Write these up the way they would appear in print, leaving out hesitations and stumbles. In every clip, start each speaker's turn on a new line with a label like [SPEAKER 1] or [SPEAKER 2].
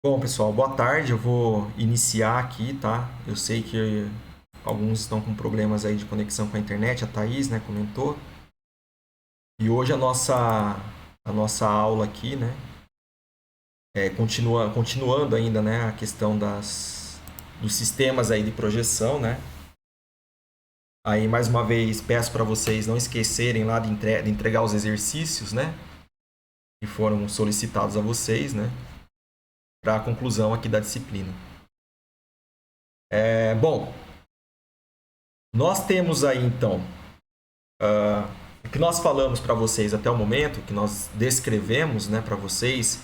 [SPEAKER 1] Bom, pessoal, boa tarde. Eu vou iniciar aqui, tá? Eu sei que alguns estão com problemas aí de conexão com a internet, a Thaís, né, comentou. E hoje a nossa aula aqui, né, continuando ainda, né, a questão dos sistemas aí de projeção, né? Aí, mais uma vez, peço para vocês não esquecerem lá de entregar os exercícios, né, que foram solicitados a vocês, né, para a conclusão aqui da disciplina. Bom, nós temos aí, então, o que nós falamos para vocês até o momento, que nós descrevemos, né, para vocês,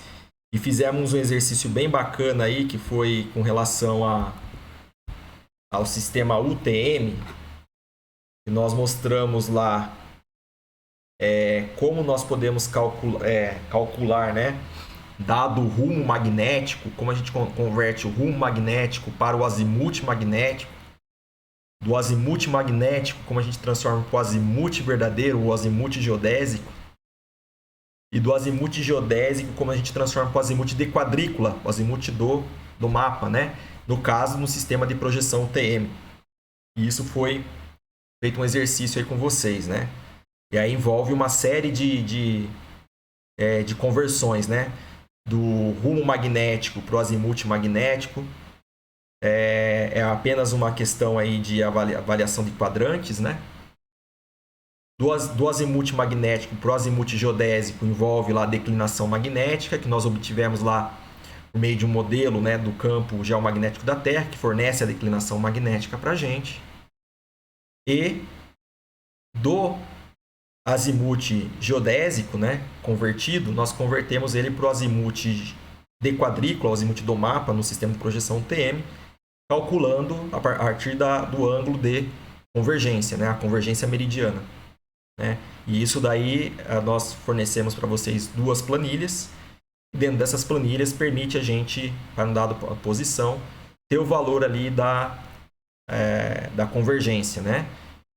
[SPEAKER 1] e fizemos um exercício bem bacana aí, que foi com relação ao sistema UTM, que nós mostramos lá como nós podemos calcular, né, dado o rumo magnético, como a gente converte o rumo magnético para o azimuth magnético, do azimuth magnético, como a gente transforma para o azimuth verdadeiro, o azimuth geodésico, e do azimuth geodésico, como a gente transforma para o azimuth de quadrícula, o azimuth do mapa, né? No caso, no sistema de projeção TM. E isso foi feito um exercício aí com vocês, né? E aí envolve uma série de conversões, né? Do rumo magnético para o azimuth magnético. É apenas uma questão aí de avaliação de quadrantes, né? Do azimuth magnético para o azimuth geodésico envolve lá a declinação magnética, que nós obtivemos lá por meio de um modelo, né, do campo geomagnético da Terra, que fornece a declinação magnética para a gente. E do azimuth geodésico, né, convertido, nós convertemos ele para o azimuth de quadrícula, o azimuth do mapa, no sistema de projeção TM, calculando a partir do ângulo de convergência, né, a convergência meridiana. Né? E isso daí nós fornecemos para vocês duas planilhas. Dentro dessas planilhas permite a gente, para um dado posição, ter o valor ali da convergência, né?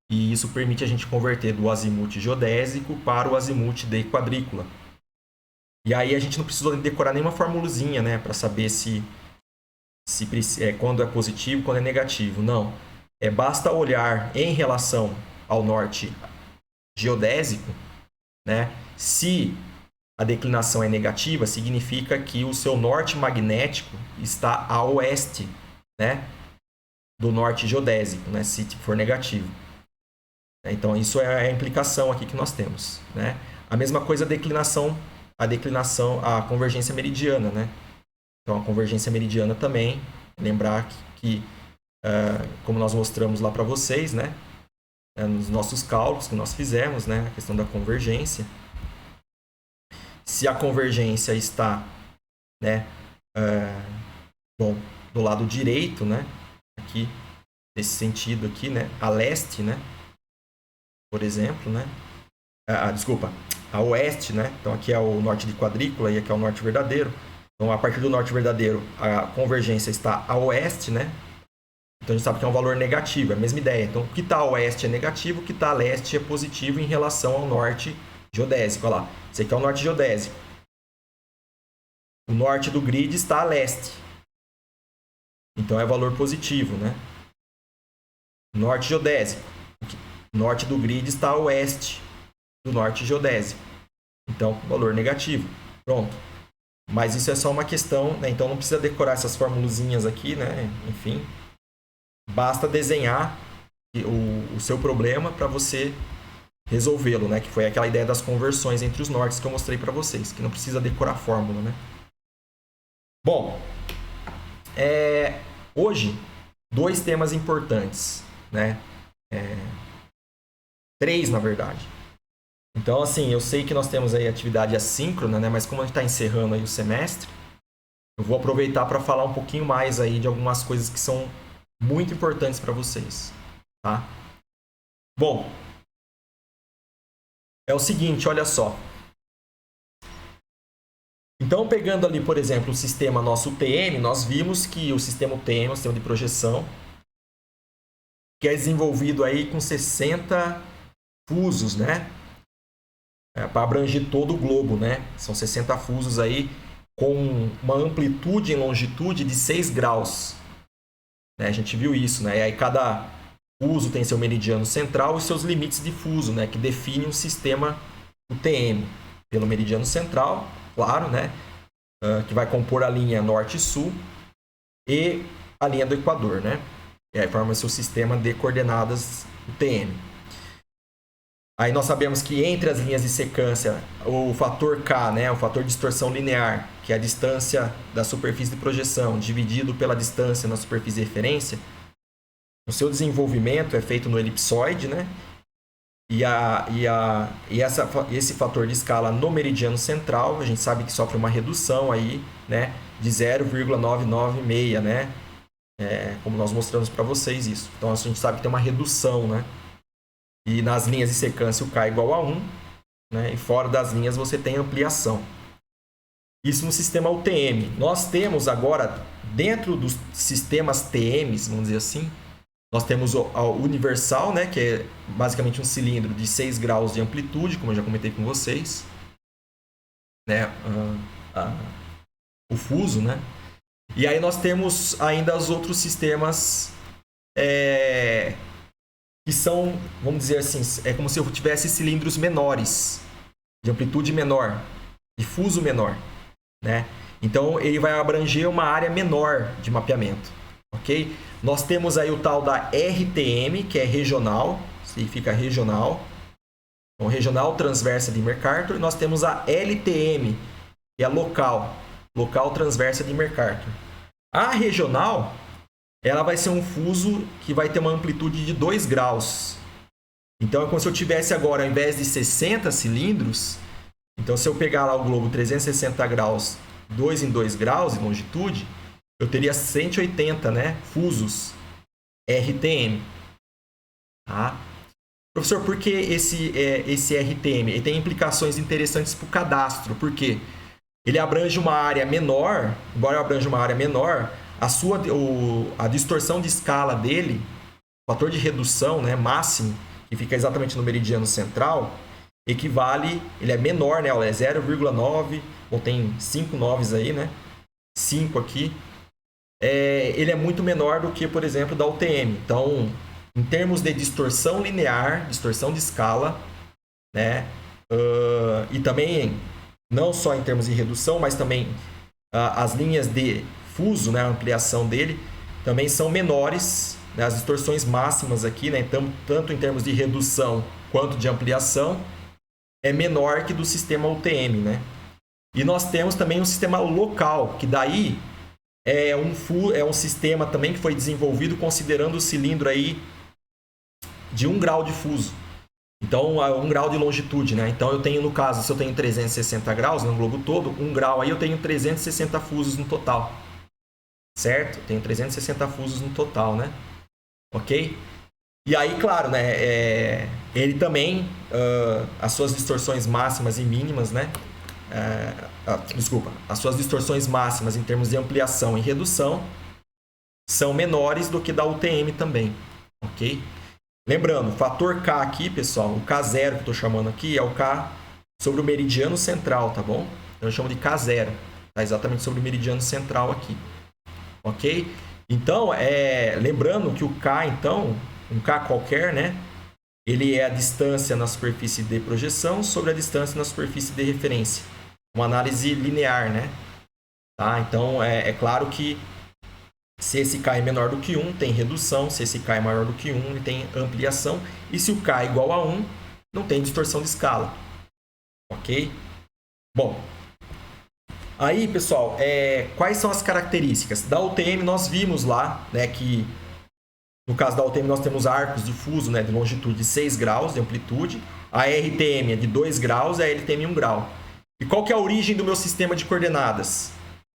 [SPEAKER 1] E isso permite a gente converter do azimuth geodésico para o azimuth de quadrícula. E aí a gente não precisou decorar nenhuma formulazinha, né, para saber quando é positivo, quando é negativo. Não. Basta olhar em relação ao norte geodésico, né? Se a declinação é negativa, significa que o seu norte magnético está a oeste, né, do norte geodésico, né, se for negativo. Então, isso é a implicação aqui que nós temos, né? A mesma coisa a convergência meridiana, né? Então, a convergência meridiana também, lembrar que como nós mostramos lá para vocês, né, nos nossos cálculos que nós fizemos, né, a questão da convergência. Se a convergência está, né, do lado direito, né, aqui, nesse sentido aqui, né, a leste, né, por exemplo, né, desculpa, a oeste, né, então aqui é o norte de quadrícula e aqui é o norte verdadeiro. Então, a partir do norte verdadeiro, a convergência está a oeste, né, então a gente sabe que é um valor negativo, é a mesma ideia. Então, o que está a oeste é negativo, o que está a leste é positivo em relação ao norte geodésico. Olha lá, esse aqui é o norte geodésico. O norte do grid está a leste. Então, é valor positivo, né? Norte geodésico. O norte do grid está a oeste do norte geodésico. Então, valor negativo. Pronto. Mas isso é só uma questão, né? Então, não precisa decorar essas formulazinhas aqui, né? Enfim. Basta desenhar o seu problema para você resolvê-lo, né? Que foi aquela ideia das conversões entre os nortes que eu mostrei para vocês, que não precisa decorar a fórmula, né? Bom, hoje, dois temas importantes, né? Três, na verdade. Então, assim, eu sei que nós temos aí atividade assíncrona, né? Mas como a gente está encerrando aí o semestre, eu vou aproveitar para falar um pouquinho mais aí de algumas coisas que são muito importantes para vocês, tá? Bom, é o seguinte, olha só. Então, pegando ali, por exemplo, o sistema nosso UTM, nós vimos que o sistema UTM, o sistema de projeção, que é desenvolvido aí com 60 fusos, né? Para abranger todo o globo, né? São 60 fusos aí com uma amplitude em longitude de 6 graus. Né? A gente viu isso, né? E aí cada fuso tem seu meridiano central e seus limites de fuso, né? Que definem um sistema UTM. Pelo meridiano central, claro, né? Que vai compor a linha norte e sul e a linha do Equador, né? E aí forma seu sistema de coordenadas UTM. Aí nós sabemos que entre as linhas de secância, o fator K, né, o fator de distorção linear, que é a distância da superfície de projeção dividido pela distância na superfície de referência, o seu desenvolvimento é feito no elipsoide, né? Esse fator de escala no meridiano central, a gente sabe que sofre uma redução aí, né, de 0,996, né? Como nós mostramos para vocês isso. Então a gente sabe que tem uma redução, né? E nas linhas de secância o K é igual a 1, né? E fora das linhas você tem ampliação. Isso no sistema UTM. Nós temos agora, dentro dos sistemas TMs, vamos dizer assim, nós temos o universal, né? Que é basicamente um cilindro de 6 graus de amplitude, como eu já comentei com vocês. Né? O fuso, né? E aí nós temos ainda os outros sistemas que são, vamos dizer assim, é como se eu tivesse cilindros menores, de amplitude menor, de fuso menor, né? Então, ele vai abranger uma área menor de mapeamento, ok? Nós temos aí o tal da RTM, que é regional, significa regional, então, regional transversa de Mercator, e nós temos a LTM, que é local, local transversa de Mercator. A regional, ela vai ser um fuso que vai ter uma amplitude de 2 graus. Então, é como se eu tivesse agora, ao invés de 60 cilindros, então se eu pegar lá o globo 360 graus, 2 em 2 graus de longitude, eu teria 180, né, fusos RTM. Tá? Professor, por que esse RTM? Ele tem implicações interessantes para o cadastro. Por quê? Ele abrange uma área menor, embora abranja uma área menor, a distorção de escala dele, o fator de redução, né, máximo, que fica exatamente no meridiano central, equivale, ele é menor, né, é 0,9, ou tem 5 noves aí, né, 5 aqui, ele é muito menor do que, por exemplo, da UTM. Então, em termos de distorção linear, distorção de escala, né, e também, não só em termos de redução, mas também as linhas de fuso, né, a ampliação dele, também são menores, né, as distorções máximas aqui, né, tanto em termos de redução quanto de ampliação, é menor que do sistema UTM, né? E nós temos também um sistema local, que daí é um sistema também que foi desenvolvido considerando o cilindro aí de 1 grau de fuso. Então, 1 grau de longitude, né? Então, eu tenho, no caso, se eu tenho 360 graus no globo todo, 1 grau aí eu tenho 360 fusos no total. Certo? Tenho 360 fusos no total, né? Ok? E aí, claro, né? Ele também, as suas distorções máximas e mínimas, né? As suas distorções máximas em termos de ampliação e redução são menores do que da UTM também, ok? Lembrando, o fator K aqui, pessoal, o K0 que eu estou chamando aqui é o K sobre o meridiano central, tá bom? Então eu chamo de K0, tá exatamente sobre o meridiano central aqui, ok? Então, lembrando que o K, então, um K qualquer, né? Ele é a distância na superfície de projeção sobre a distância na superfície de referência. Uma análise linear, né? Tá? Então, é claro que se esse K é menor do que 1, tem redução. Se esse K é maior do que 1, ele tem ampliação. E se o K é igual a 1, não tem distorção de escala. Ok? Bom, aí, pessoal, quais são as características? Da UTM, nós vimos lá, né, que no caso da UTM nós temos arcos de fuso, né, de longitude de 6 graus de amplitude. A RTM é de 2 graus e a LTM 1 grau. E qual que é a origem do meu sistema de coordenadas?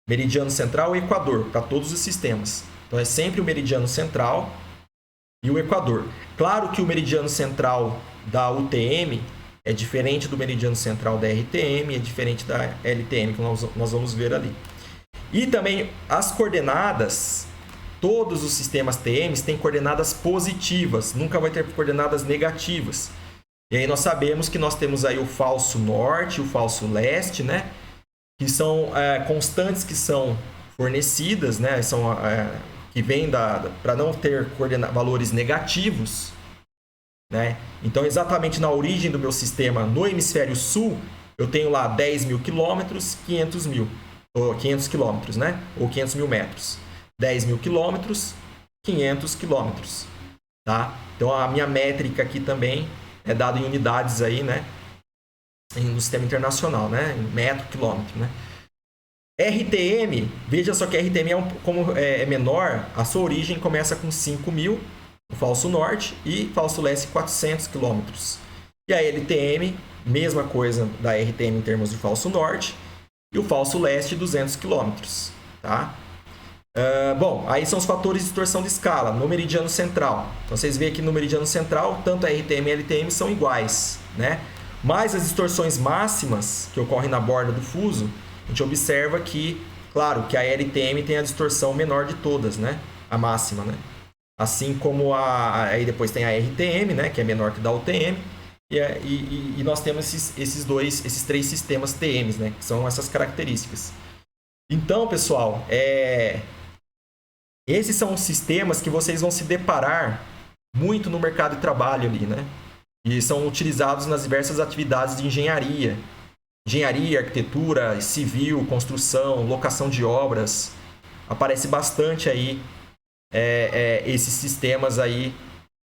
[SPEAKER 1] Meridiano central e equador, para todos os sistemas. Então, é sempre o meridiano central e o equador. Claro que o meridiano central da UTM é diferente do meridiano central da RTM, é diferente da LTM, que nós vamos ver ali. E também as coordenadas, todos os sistemas TMs têm coordenadas positivas, nunca vai ter coordenadas negativas. E aí nós sabemos que nós temos aí o falso norte, o falso leste, né? que são constantes que são fornecidas, né? São, que vêm para não ter valores negativos, né? Então, exatamente na origem do meu sistema no hemisfério sul, eu tenho lá 10 mil quilômetros, 500 mil, ou 500 quilômetros, né? Ou 500 mil metros. 10 mil quilômetros, 500 quilômetros, tá? Então, a minha métrica aqui também é dada em unidades aí, né? No sistema internacional, né? Em metro, quilômetro, né? RTM, veja só que a RTM como é menor, a sua origem começa com 5 mil, o falso norte, e falso leste 400 quilômetros. E a LTM, mesma coisa da RTM em termos de falso norte, e o falso leste 200 quilômetros, tá? Bom, aí são os fatores de distorção de escala no meridiano central. Então, vocês veem que no meridiano central, tanto a RTM e a LTM são iguais, né? Mas as distorções máximas que ocorrem na borda do fuso, a gente observa que, claro, que a LTM tem a distorção menor de todas, né? A máxima, né? Assim como aí depois tem a RTM, né? Que é menor que da UTM. E nós temos esses três sistemas TMs, né? Que são essas características. Então, pessoal, esses são os sistemas que vocês vão se deparar muito no mercado de trabalho ali, né? E são utilizados nas diversas atividades de engenharia. Engenharia, arquitetura, civil, construção, locação de obras. Aparece bastante aí esses sistemas aí,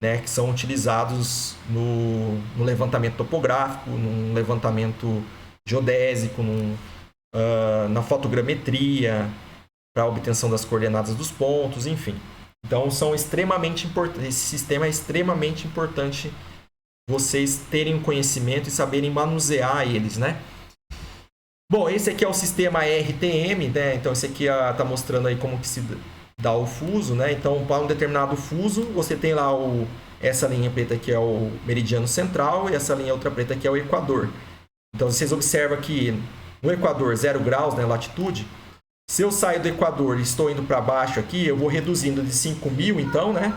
[SPEAKER 1] né, que são utilizados no levantamento topográfico, no levantamento geodésico, na fotogrametria, para a obtenção das coordenadas dos pontos, enfim. Então, são extremamente importantes. Esse sistema é extremamente importante vocês terem um conhecimento e saberem manusear eles, né? Bom, esse aqui é o sistema RTM, né? Então, esse aqui está mostrando aí como que se dá o fuso, né? Então, para um determinado fuso, você tem lá essa linha preta que é o meridiano central e essa linha outra preta que é o equador. Então, vocês observam que no equador, 0 graus, né, latitude, se eu saio do equador e estou indo para baixo aqui, eu vou reduzindo de 5.000, então, né?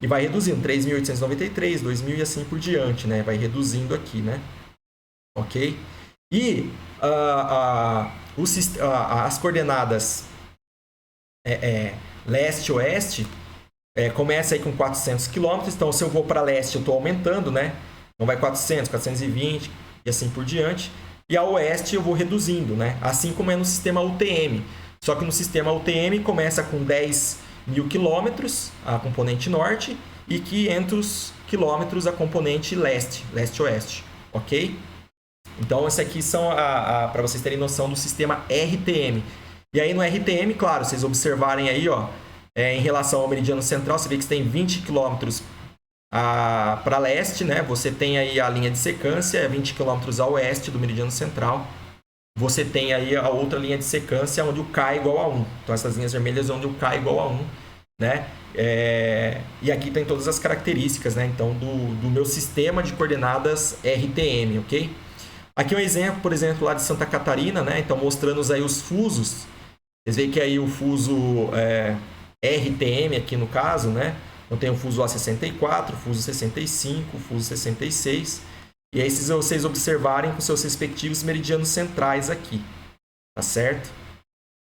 [SPEAKER 1] E vai reduzindo, 3.893, 2.000 e assim por diante, né? Vai reduzindo aqui, né? Ok? E as coordenadas leste-oeste começa aí com 400 km. Então, se eu vou para leste, eu estou aumentando, né? Então, vai 400, 420 e assim por diante. E a oeste eu vou reduzindo, né? Assim como é no sistema UTM. Só que no sistema UTM começa com 10 mil quilômetros a componente norte e 500 quilômetros a componente leste-oeste, ok? Então, esses aqui são para vocês terem noção do sistema RTM. E aí no RTM, claro, vocês observarem aí, ó, em relação ao meridiano central, você vê que você tem 20 quilômetros para leste, né? Você tem aí a linha de secância, 20 quilômetros a oeste do meridiano central. Você tem aí a outra linha de secância onde o K é igual a 1. Então, essas linhas vermelhas onde o K é igual a 1, né? E aqui tem todas as características, né? Então, do meu sistema de coordenadas RTM, ok? Aqui é um exemplo, por exemplo, lá de Santa Catarina, né? Então, mostrando aí os fusos. Vocês veem que aí o fuso RTM aqui no caso, né? Então, tem o fuso A64, o fuso 65, o fuso 66. E aí, se vocês observarem com seus respectivos meridianos centrais aqui, tá certo?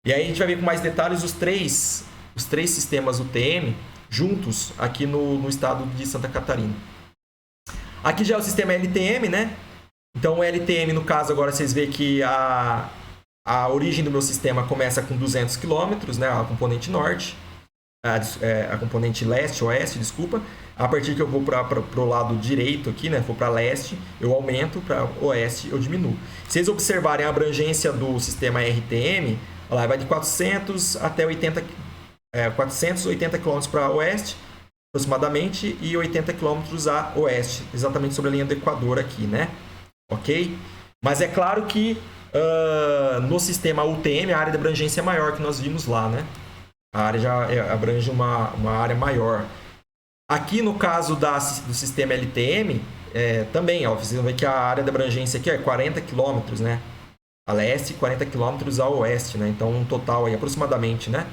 [SPEAKER 1] E aí a gente vai ver com mais detalhes os três sistemas UTM juntos aqui no estado de Santa Catarina. Aqui já é o sistema LTM, né? Então, o LTM, no caso, agora vocês veem que a origem do meu sistema começa com 200 km, né? A componente norte, a componente leste-oeste, desculpa. A partir que eu vou para o lado direito aqui, né? For para leste, eu aumento, para oeste eu diminuo. Se vocês observarem a abrangência do sistema RTM, lá vai de 400 até 480 km para oeste, aproximadamente, e 80 km a oeste, exatamente sobre a linha do Equador aqui, né? Ok? Mas é claro que no sistema UTM a área de abrangência é maior que nós vimos lá, né? A área já abrange uma área maior. Aqui no caso do sistema LTM, também, ó, vocês vão ver que a área de abrangência aqui é 40 km, né? A leste e 40 km a oeste, né? Então, um total aí aproximadamente, né?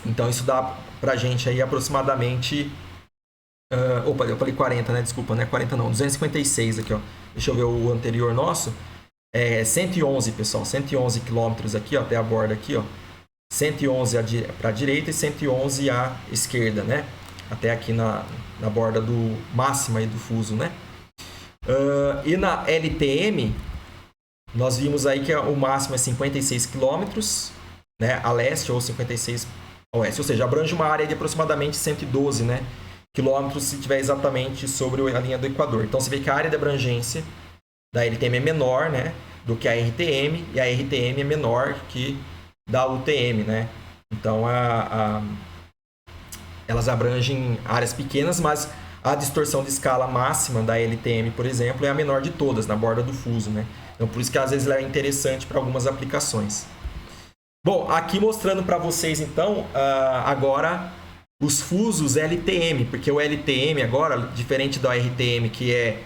[SPEAKER 1] Então, isso dá pra gente aí aproximadamente... eu falei 40, né? Desculpa, não é 40 não. 256 aqui, ó. Deixa eu ver o anterior nosso. 111, pessoal, 111 quilômetros aqui, ó, até a borda aqui, ó. 111 para a direita e 111 à esquerda, né? Até aqui na borda do máxima aí do fuso, né? E na LTM, nós vimos aí que o máximo é 56 km, né, a leste ou 56 a oeste, ou seja, abrange uma área de aproximadamente 112, né, quilômetros se estiver exatamente sobre a linha do Equador. Então você vê que a área de abrangência da LTM é menor, né, do que a RTM, e a RTM é menor que da UTM, né? Então elas abrangem áreas pequenas, mas a distorção de escala máxima da LTM, por exemplo, é a menor de todas, na borda do fuso, né? Então, por isso que às vezes ela é interessante para algumas aplicações. Bom, aqui mostrando para vocês, então, agora os fusos LTM, porque o LTM agora, diferente da RTM, que é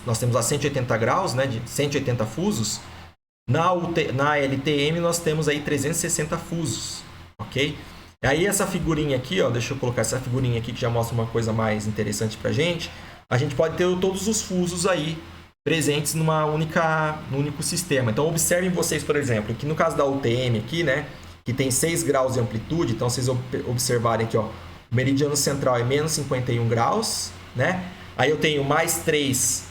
[SPEAKER 1] nós temos a 180 graus, né, de 180 fusos, na LTM nós temos aí 360 fusos, ok? Aí essa figurinha aqui, ó, deixa eu colocar essa figurinha aqui que já mostra uma coisa mais interessante pra gente. A gente pode ter todos os fusos aí presentes no único sistema. Então observem vocês, por exemplo, que no caso da UTM aqui, né, que tem 6 graus de amplitude, então vocês observarem aqui, ó, o meridiano central é menos 51 graus, né? Aí eu tenho mais 3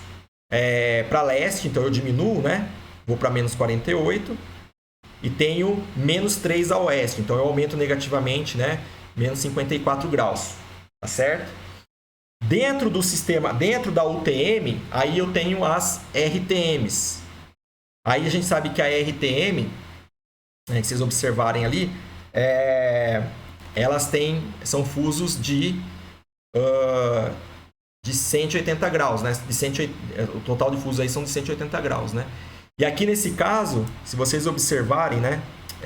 [SPEAKER 1] para leste, então eu diminuo, né? Vou para menos 48. E tenho menos 3 a oeste, então eu aumento negativamente, né? Menos 54 graus, tá certo? Dentro do sistema, dentro da UTM, aí eu tenho as RTMs. Aí a gente sabe que a RTM, né, que vocês observarem ali, elas são fusos de 180 graus, né? O total de fusos aí são de 180 graus, né? E aqui nesse caso, se vocês observarem, né,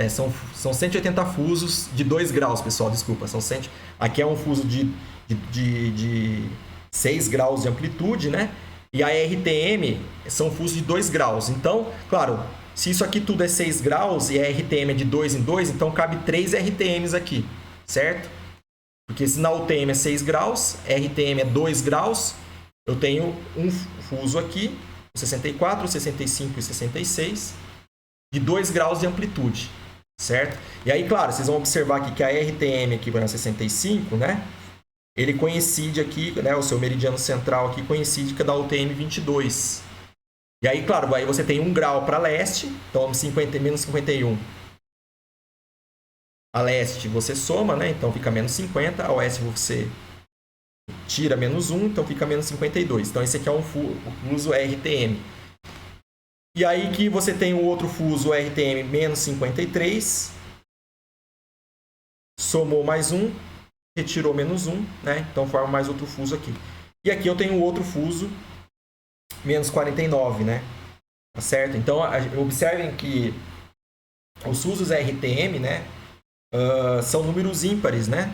[SPEAKER 1] são 180 fusos de 2 graus, pessoal, desculpa. Aqui é um fuso de 6 graus de amplitude, né? E a RTM são fusos de 2 graus. Então, claro, se isso aqui tudo é 6 graus e a RTM é de 2 em 2, então cabe 3 RTMs aqui, certo? Porque se na UTM é 6 graus, RTM é 2 graus, eu tenho um fuso aqui, 64, 65 e 66, de 2 graus de amplitude, certo? E aí, claro, vocês vão observar aqui que a RTM aqui, por exemplo, 65, né? Ele coincide aqui, né? O seu meridiano central aqui coincide com a da UTM 22. E aí, claro, aí você tem 1 grau para leste, então menos 51. A leste você soma, né? Então fica menos 50, a oeste você tira menos 1, então fica menos 52. Então esse aqui é o fuso RTM. E aí que você tem o outro fuso RTM menos 53, somou mais 1, retirou menos 1, né? Então forma mais outro fuso aqui. E aqui eu tenho outro fuso menos 49, né? Tá certo? Então observem que os fusos RTM, né, são números ímpares, né?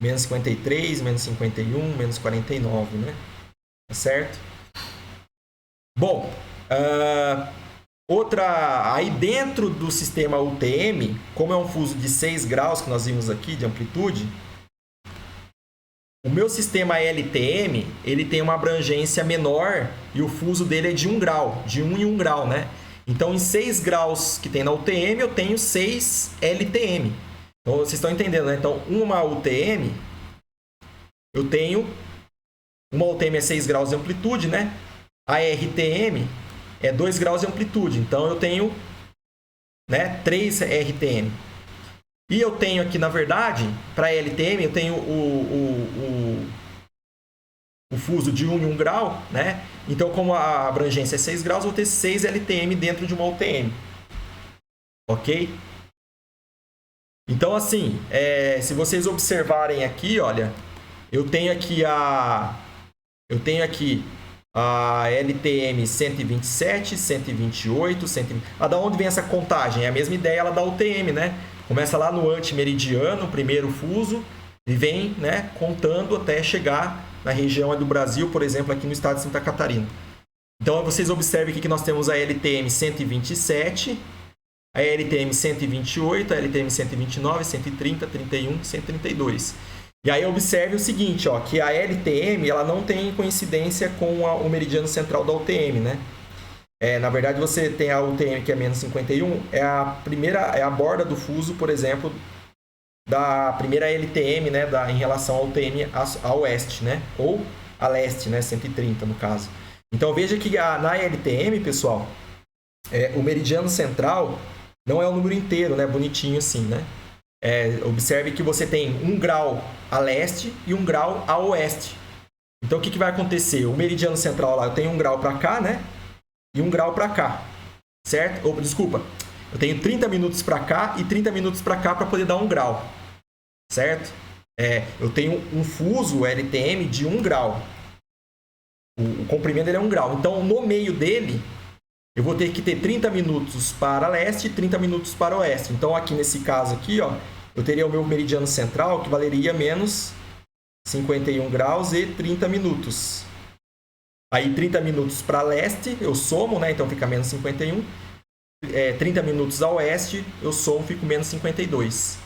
[SPEAKER 1] Menos 53, menos 51, menos 49, né? Tá certo? Bom, aí dentro do sistema UTM, como é um fuso de 6 graus que nós vimos aqui de amplitude, o meu sistema LTM, ele tem uma abrangência menor e o fuso dele é de 1 grau, de 1 em 1 grau, né? Então, em 6 graus que tem na UTM, eu tenho 6 LTM. Então, vocês estão entendendo, né? Então, uma UTM, eu tenho... Uma UTM é 6 graus de amplitude, né? A RTM é 2 graus de amplitude. Então, eu tenho, né, 3 RTM. E eu tenho aqui, na verdade, para LTM, eu tenho o fuso de 1 em 1 grau, né? Então, como a abrangência é 6 graus, eu vou ter 6 LTM dentro de uma UTM. Ok? Então, assim, se vocês observarem aqui, olha, eu tenho aqui a LTM 127, 128, 120. Da onde vem essa contagem? É a mesma ideia da UTM, né? Começa lá no antimeridiano, o primeiro fuso, e vem, né, contando até chegar na região do Brasil, por exemplo, aqui no estado de Santa Catarina. Então, vocês observem aqui que nós temos a LTM 127, a LTM 128, a LTM 129, 130, 31, 132. E aí observe o seguinte, ó, que a LTM ela não tem coincidência com o meridiano central da UTM, né? Na verdade, você tem a UTM, que é menos 51, é a borda do fuso, por exemplo, da primeira LTM, né, em relação ao UTM a oeste, né? Ou a leste, né? 130, no caso. Então, veja que na LTM, pessoal, o meridiano central não é o número inteiro, né? Bonitinho assim, né? Observe que você tem 1 grau a leste e 1 grau a oeste. Então, o que vai acontecer? O meridiano central lá, eu tenho 1 grau para cá, né? E 1 grau para cá, certo? Desculpa, eu tenho 30 minutos para cá e 30 minutos para cá para poder dar 1 grau, certo? Eu tenho um fuso LTM de 1 grau. O comprimento dele é 1 grau. Então, no meio dele, eu vou ter que ter 30 minutos para leste e 30 minutos para oeste. Então, aqui nesse caso aqui, ó, eu teria o meu meridiano central, que valeria menos 51 graus e 30 minutos. Aí 30 minutos para leste, eu somo, né? Então fica menos 51. 30 minutos a oeste, eu somo, fico menos 52.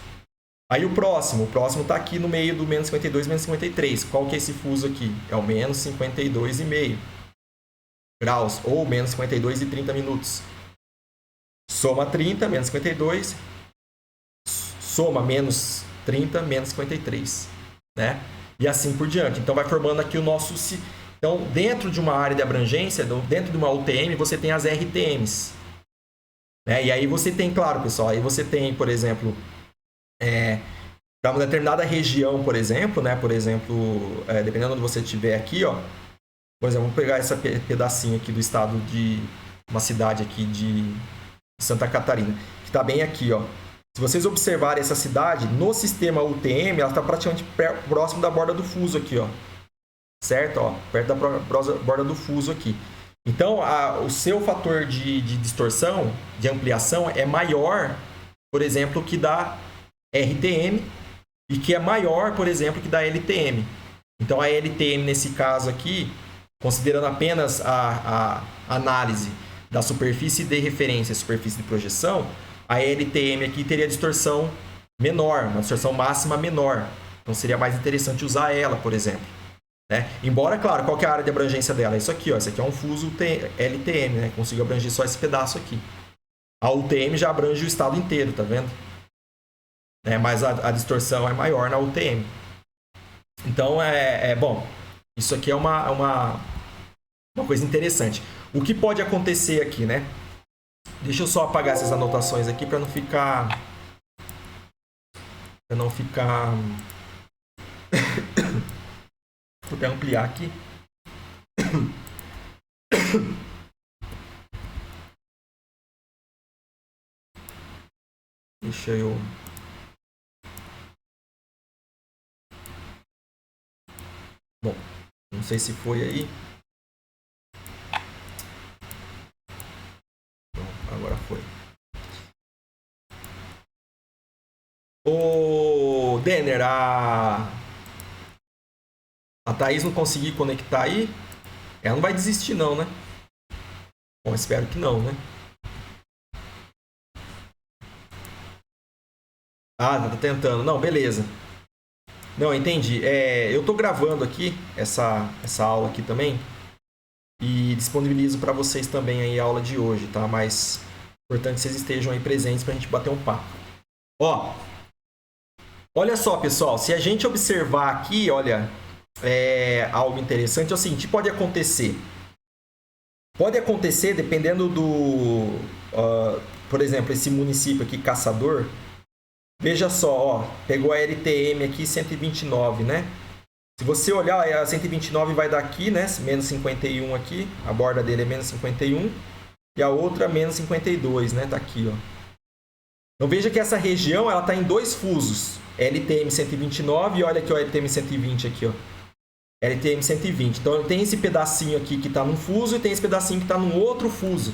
[SPEAKER 1] Aí o próximo está aqui no meio do menos 52 e menos 53. Qual que é esse fuso aqui? É o menos 52,5 graus, ou menos 52 e 30 minutos. Soma 30, menos 52. Soma menos 30, menos 53. Né? E assim por diante. Então vai formando aqui o nosso... Então, dentro de uma área de abrangência, dentro de uma UTM, você tem as RTMs. Né? E aí você tem, claro, pessoal, aí você tem, por exemplo, para uma determinada região, por exemplo, né? Por exemplo, dependendo onde você estiver aqui, ó, por exemplo, vamos pegar esse pedacinho aqui do estado de uma cidade aqui de Santa Catarina, que está bem aqui, ó. Se vocês observarem essa cidade, no sistema UTM, ela está praticamente próximo da borda do fuso aqui, ó. Certo? Ó, perto da borda do fuso aqui. Então, o seu fator de distorção, de ampliação, é maior, por exemplo, que da RTM e que é maior, por exemplo, que da LTM. Então, a LTM, nesse caso aqui, considerando apenas a análise da superfície de referência, superfície de projeção, a LTM aqui teria distorção menor, uma distorção máxima menor. Então, seria mais interessante usar ela, por exemplo. Né? Embora, claro, qual que é a área de abrangência dela? Isso aqui, ó, isso aqui é um fuso LTM, né? Consigo abranger só esse pedaço aqui. A UTM já abrange o estado inteiro, tá vendo? Mas a distorção é maior na UTM. Então, bom, isso aqui é uma coisa interessante. O que pode acontecer aqui, né? Deixa eu só apagar essas anotações aqui para não ficar... Vou até ampliar aqui. Deixa eu... Bom, não sei se foi aí. Bom, agora foi. Ô, Denner, a Thaís não conseguiu conectar aí? Ela não vai desistir não, né? Bom, espero que não, né? Ah, tá tentando. Não, beleza. Não, entendi. Eu tô gravando aqui essa aula aqui também e disponibilizo para vocês também aí a aula de hoje, tá? Mas é importante que vocês estejam aí presentes pra gente bater um papo. Ó, olha só, pessoal, se a gente observar aqui, olha, algo interessante é o seguinte, pode acontecer, dependendo do, por exemplo, esse município aqui, Caçador, veja só, ó, pegou a LTM aqui, 129, né? Se você olhar, a 129 vai daqui, né? Menos 51 aqui, a borda dele é menos 51, e a outra menos 52, né? Tá aqui, ó. Então veja que essa região, ela tá em dois fusos, LTM 129 e olha aqui o LTM 120 aqui, ó. LTM 120. Então tem esse pedacinho aqui que está num fuso e tem esse pedacinho que está num outro fuso.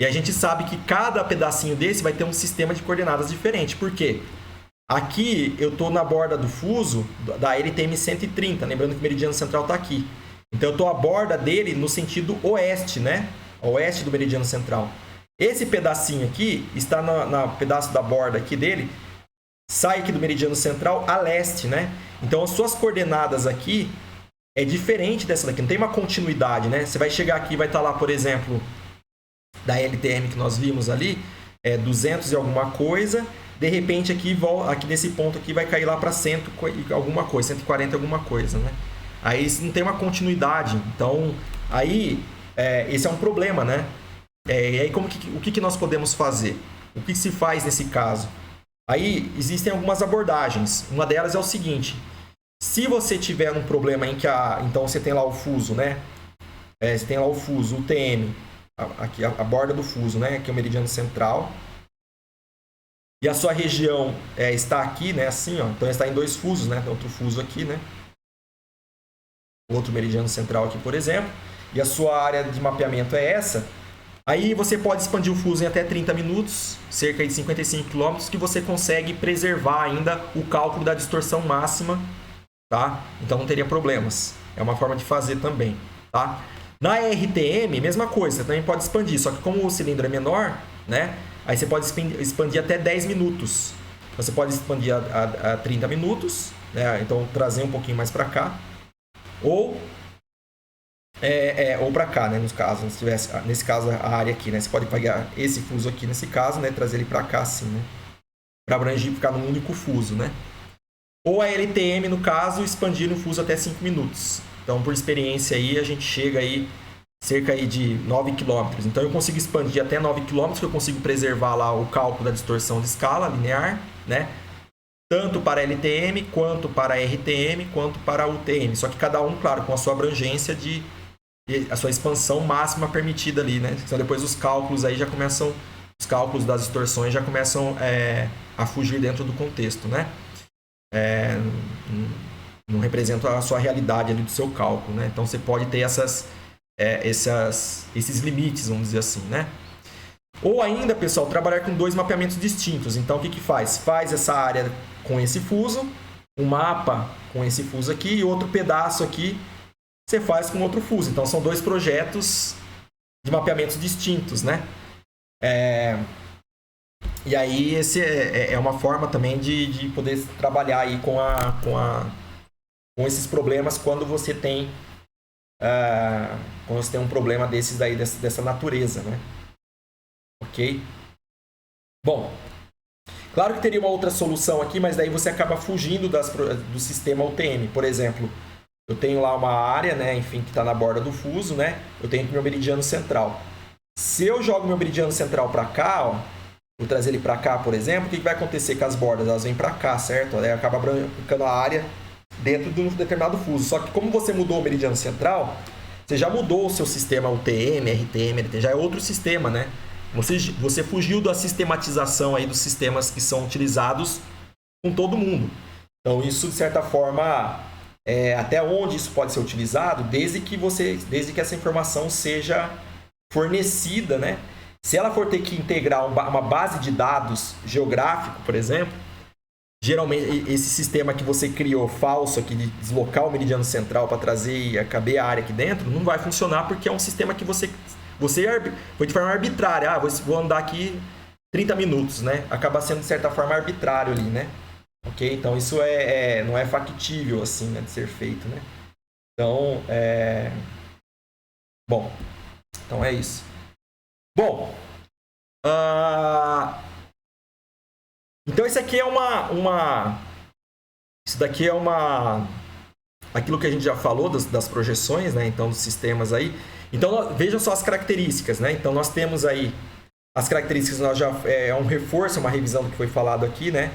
[SPEAKER 1] E a gente sabe que cada pedacinho desse vai ter um sistema de coordenadas diferente. Por quê? Aqui eu estou na borda do fuso da LTM 130, lembrando que o meridiano central está aqui. Então eu estou à borda dele no sentido oeste, né? Oeste do meridiano central. Esse pedacinho aqui está no pedaço da borda aqui dele, sai aqui do meridiano central a leste, né? Então as suas coordenadas aqui é diferente dessa daqui, não tem uma continuidade, né? Você vai chegar aqui e vai estar lá, por exemplo, da LTM que nós vimos ali, é 200 e alguma coisa, de repente aqui nesse ponto aqui vai cair lá para 100 e alguma coisa, 140 alguma coisa, né? Aí não tem uma continuidade, então aí esse é um problema, né? E aí o que nós podemos fazer? O que se faz nesse caso? Aí existem algumas abordagens. Uma delas é o seguinte: se você tiver um problema em que então você tem lá o fuso, né? Você tem lá o fuso, o TM, aqui a borda do fuso, né? Aqui é o meridiano central. E a sua região está aqui, né? Assim, ó. Então está em dois fusos, né? Tem outro fuso aqui, né? Outro meridiano central aqui, por exemplo. E a sua área de mapeamento é essa. Aí você pode expandir o fuso em até 30 minutos, cerca de 55 km, que você consegue preservar ainda o cálculo da distorção máxima, tá? Então não teria problemas. É uma forma de fazer também, tá? Na RTM, mesma coisa, você também pode expandir, só que como o cilindro é menor, né? Aí você pode expandir até 10 minutos. Você pode expandir a 30 minutos, né? Então trazer um pouquinho mais para cá. Ou para cá, né? Nesse caso, a área aqui, né? Você pode pegar esse fuso aqui nesse caso, né? Trazer ele para cá assim, né? Para abranger, ficar num único fuso, né? Ou a LTM, no caso, expandir o fuso até 5 minutos. Então, por experiência aí, a gente chega aí cerca aí de 9 km. Então, eu consigo expandir até 9 km, que eu consigo preservar lá o cálculo da distorção de escala linear, né? Tanto para a LTM, quanto para a RTM, quanto para a UTM. Só que cada um, claro, com a sua abrangência a sua expansão máxima permitida ali, né? Então, depois os cálculos aí já começam, os cálculos das distorções já começam a fugir dentro do contexto, né? Não representam a sua realidade ali do seu cálculo, né? Então você pode ter esses limites, vamos dizer assim, né? Ou ainda, pessoal, trabalhar com dois mapeamentos distintos. Então o que faz? Faz essa área com esse fuso, um mapa com esse fuso aqui e outro pedaço aqui você faz com outro fuso. Então são dois projetos de mapeamentos distintos, né? E aí esse é uma forma também de poder trabalhar aí com esses problemas quando você tem um problema desses aí, dessa natureza, né? Ok? Bom, claro que teria uma outra solução aqui, mas daí você acaba fugindo do sistema UTM. Por exemplo, eu tenho lá uma área, né, enfim, que está na borda do fuso, né? Eu tenho meu meridiano central. Se eu jogo meu meridiano central para cá, ó, vou trazer ele para cá, por exemplo, o que vai acontecer com as bordas? Elas vêm para cá, certo? Aí acaba ficando a área dentro de um determinado fuso. Só que como você mudou o meridiano central, você já mudou o seu sistema UTM, RTM, LTM, já é outro sistema, né? Você fugiu da sistematização aí dos sistemas que são utilizados com todo mundo. Então isso, de certa forma, até onde isso pode ser utilizado, desde que essa informação seja fornecida, né? Se ela for ter que integrar uma base de dados geográfico, por exemplo, geralmente esse sistema que você criou falso aqui de deslocar o meridiano central para trazer e caber a área aqui dentro, não vai funcionar porque é um sistema que você foi de forma arbitrária. Vou andar aqui 30 minutos, né? Acaba sendo de certa forma arbitrário ali, né? Ok? Então isso não é factível assim, né, de ser feito, né? Então, bom, então é isso. Bom, então isso aqui é isso daqui é aquilo que a gente já falou das projeções, né? Então dos sistemas aí. Então vejam só as características, né? Então nós temos aí as características, nós já um reforço, uma revisão do que foi falado aqui, né?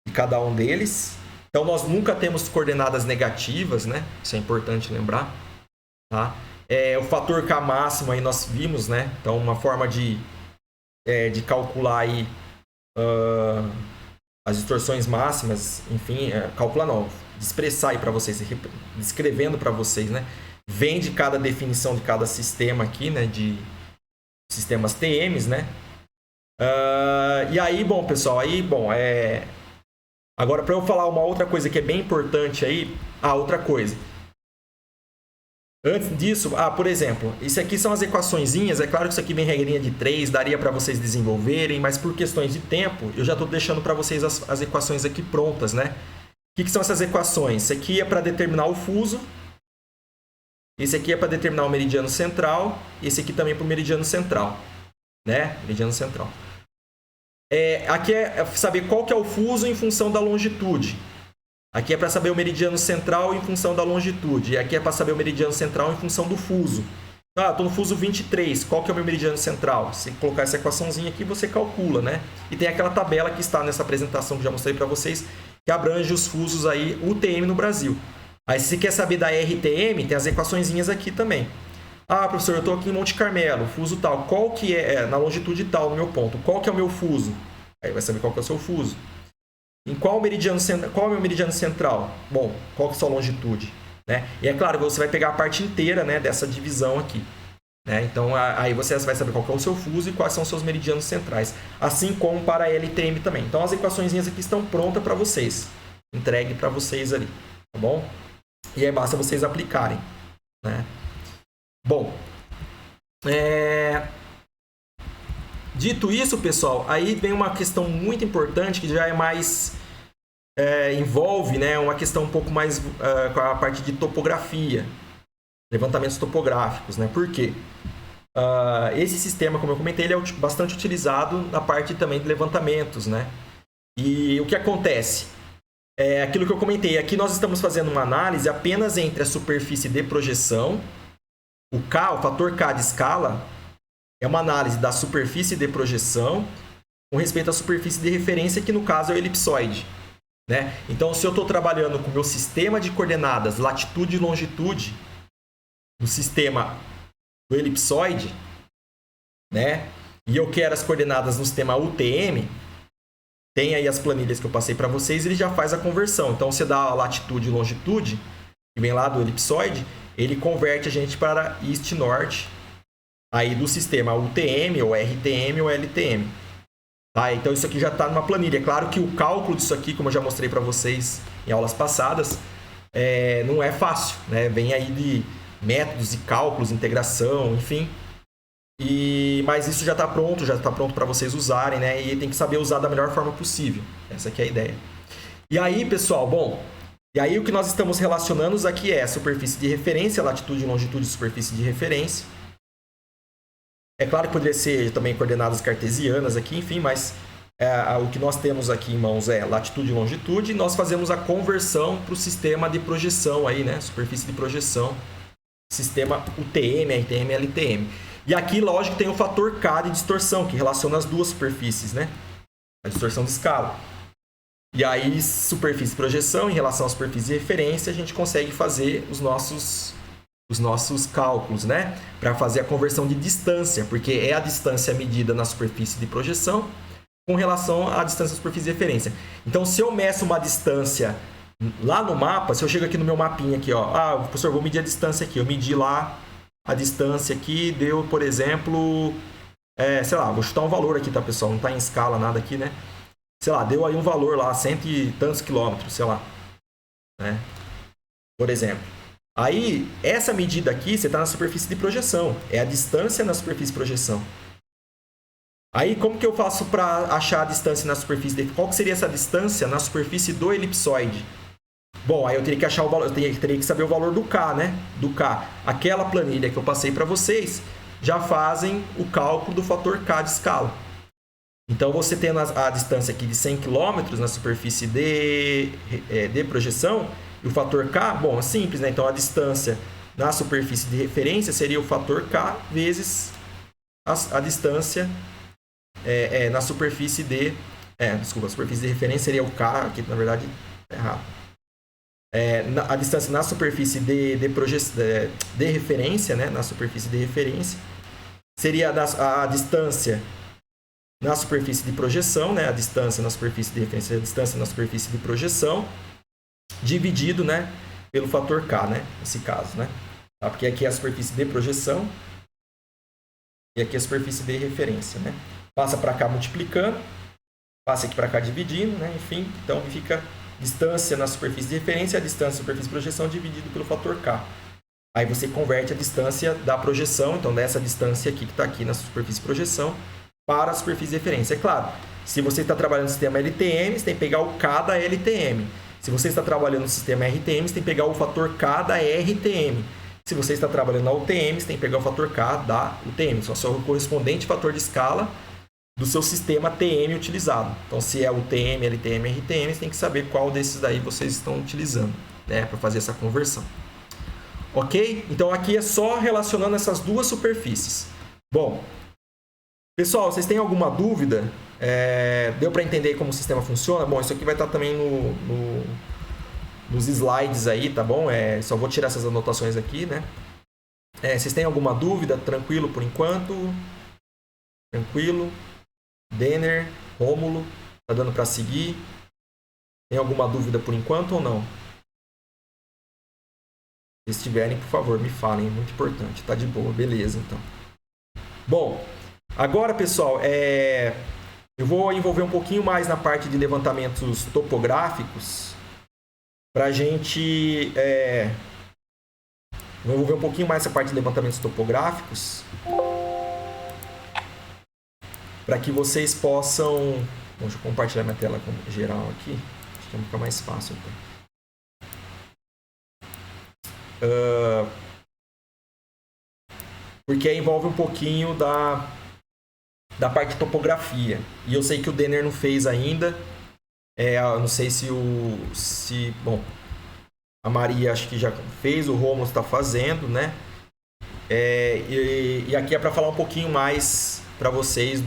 [SPEAKER 1] De cada um deles. Então nós nunca temos coordenadas negativas, né? Isso é importante lembrar, tá? O fator K máximo aí nós vimos, né? Então uma forma de calcular aí as distorções máximas, enfim, calcular não, de expressar aí para vocês, descrevendo para vocês, né? Vem de cada definição de cada sistema aqui, né? De sistemas TMs, né? E aí, bom, pessoal, agora para eu falar uma outra coisa que é bem importante aí, outra coisa. Antes disso, por exemplo, isso aqui são as equaçõezinhas. É claro que isso aqui vem regrinha de 3, daria para vocês desenvolverem, mas por questões de tempo, eu já estou deixando para vocês as equações aqui prontas, né? O que são essas equações? Isso aqui é para determinar o fuso, esse aqui é para determinar o meridiano central, esse aqui também para o meridiano central. né? Meridiano central. Aqui é saber qual que é o fuso em função da longitude. Aqui é para saber o meridiano central em função da longitude. E aqui é para saber o meridiano central em função do fuso. Estou no fuso 23, qual que é o meu meridiano central? Se colocar essa equaçãozinha aqui, você calcula, né? E tem aquela tabela que está nessa apresentação que já mostrei para vocês, que abrange os fusos aí UTM no Brasil. Aí se você quer saber da RTM, tem as equaçõezinhas aqui também. Ah, professor, eu estou aqui em Monte Carmelo, fuso tal. Qual que é, na longitude tal, no meu ponto? Qual que é o meu fuso? Aí vai saber qual que é o seu fuso. Em qual meridiano, qual é o meu meridiano central? Bom, qual que é a sua longitude? Né? E é claro que você vai pegar a parte inteira, né, dessa divisão aqui. Né? Então, aí você vai saber qual que é o seu fuso e quais são os seus meridianos centrais. Assim como para a LTM também. Então, as equaçõezinhas aqui estão prontas para vocês. Entregue para vocês ali. Tá bom? E aí basta vocês aplicarem. Né? Bom, dito isso, pessoal, aí vem uma questão muito importante que já é mais... envolve, né, uma questão um pouco mais com a parte de topografia, levantamentos topográficos, né? Por quê? Esse sistema, como eu comentei, ele é bastante utilizado na parte também de levantamentos, né? E o que acontece? Aquilo que eu comentei, aqui nós estamos fazendo uma análise apenas entre a superfície de projeção, o K, o fator K de escala, é uma análise da superfície de projeção com respeito à superfície de referência, que no caso é o elipsoide. Né? Então, se eu estou trabalhando com o meu sistema de coordenadas, latitude e longitude, no sistema do elipsoide, né? E eu quero as coordenadas no sistema UTM, tem aí as planilhas que eu passei para vocês, ele já faz a conversão. Então, você dá a latitude e longitude, que vem lá do elipsoide, ele converte a gente para East-Norte, aí do sistema UTM, ou RTM, ou LTM. Tá? Então, isso aqui já está numa planilha. É claro que o cálculo disso aqui, como eu já mostrei para vocês em aulas passadas, não é fácil. Né? Vem aí de métodos e cálculos, integração, enfim. Mas isso já está pronto para vocês usarem, né? E tem que saber usar da melhor forma possível. Essa aqui é a ideia. E aí, pessoal, e aí o que nós estamos relacionando aqui é a superfície de referência, latitude, longitude e superfície de referência. É claro que poderia ser também coordenadas cartesianas aqui, enfim, mas o que nós temos aqui em mãos é latitude e longitude, e nós fazemos a conversão para o sistema de projeção aí, né? Superfície de projeção, sistema UTM, RTM, LTM. E aqui, lógico, tem o fator K de distorção, que relaciona as duas superfícies, né? A distorção de escala. E aí, superfície de projeção em relação à superfície de referência, a gente consegue fazer os nossos cálculos, né? Para fazer a conversão de distância, porque é a distância medida na superfície de projeção com relação à distância da superfície de referência. Então, se eu meço uma distância lá no mapa, se eu chego aqui no meu mapinha aqui, ó, professor, vou medir a distância aqui. Eu medi lá a distância aqui, deu, por exemplo, sei lá, vou chutar um valor aqui, tá, pessoal? Não está em escala nada aqui, né? Sei lá, deu aí um valor lá, 100 e tantos quilômetros, sei lá, né? Por exemplo. Aí, essa medida aqui, você está na superfície de projeção. É a distância na superfície de projeção. Aí, como que eu faço para achar a distância na superfície? Qual que seria essa distância na superfície do elipsoide? Bom, aí eu teria que achar o valor, eu teria que saber o valor do K, né? Do K. Aquela planilha que eu passei para vocês já fazem o cálculo do fator K de escala. Então, você tendo a distância aqui de 100 km na superfície de projeção, e o fator K, bom, é simples, né? Então, a distância na superfície de referência seria o fator K vezes a distância na superfície de... desculpa, a superfície de referência seria o K, que na verdade é errado. A distância na superfície de referência, né? Na superfície de referência, seria a distância na superfície de projeção, né? A distância na superfície de referência, a distância na superfície de projeção, dividido, né, pelo fator K, né? Nesse caso, né? Tá? Porque aqui é a superfície de projeção e aqui é a superfície de referência, né? Passa para cá multiplicando, passa aqui para cá dividindo, né? Enfim, então fica distância na superfície de referência, a distância na superfície de projeção dividido pelo fator K. Aí você converte a distância da projeção, então dessa distância aqui que está aqui na superfície de projeção, para a superfície de referência. É claro, se você está trabalhando no sistema LTM, você tem que pegar o K da LTM. Se você está trabalhando no sistema RTM, você tem que pegar o fator K da RTM. Se você está trabalhando na UTM, você tem que pegar o fator K da UTM, só o correspondente fator de escala do seu sistema TM utilizado. Então, se é UTM, LTM, RTM, você tem que saber qual desses daí vocês estão utilizando, né, para fazer essa conversão. Ok? Então, aqui é só relacionando essas duas superfícies. Bom, pessoal, vocês têm alguma dúvida? Deu para entender como o sistema funciona? Bom, isso aqui vai estar também nos slides aí, tá bom? Só vou tirar essas anotações aqui, né? Vocês têm alguma dúvida? Tranquilo por enquanto? Tranquilo? Denner, Rômulo, tá dando para seguir? Tem alguma dúvida por enquanto ou não? Se tiverem, por favor, me falem, é muito importante. Tá de boa, beleza, então. Bom, agora, pessoal, eu vou envolver um pouquinho mais na parte de levantamentos topográficos para a gente... Vou envolver um pouquinho mais essa parte de levantamentos topográficos para que vocês possam... Bom, deixa eu compartilhar minha tela geral aqui. Acho que vai ficar mais fácil, então. Porque envolve um pouquinho da parte de topografia. E eu sei que o Denner não fez ainda. Eu não sei bom, a Maria acho que já fez, o Romulo está fazendo, né? E aqui é para falar um pouquinho mais para vocês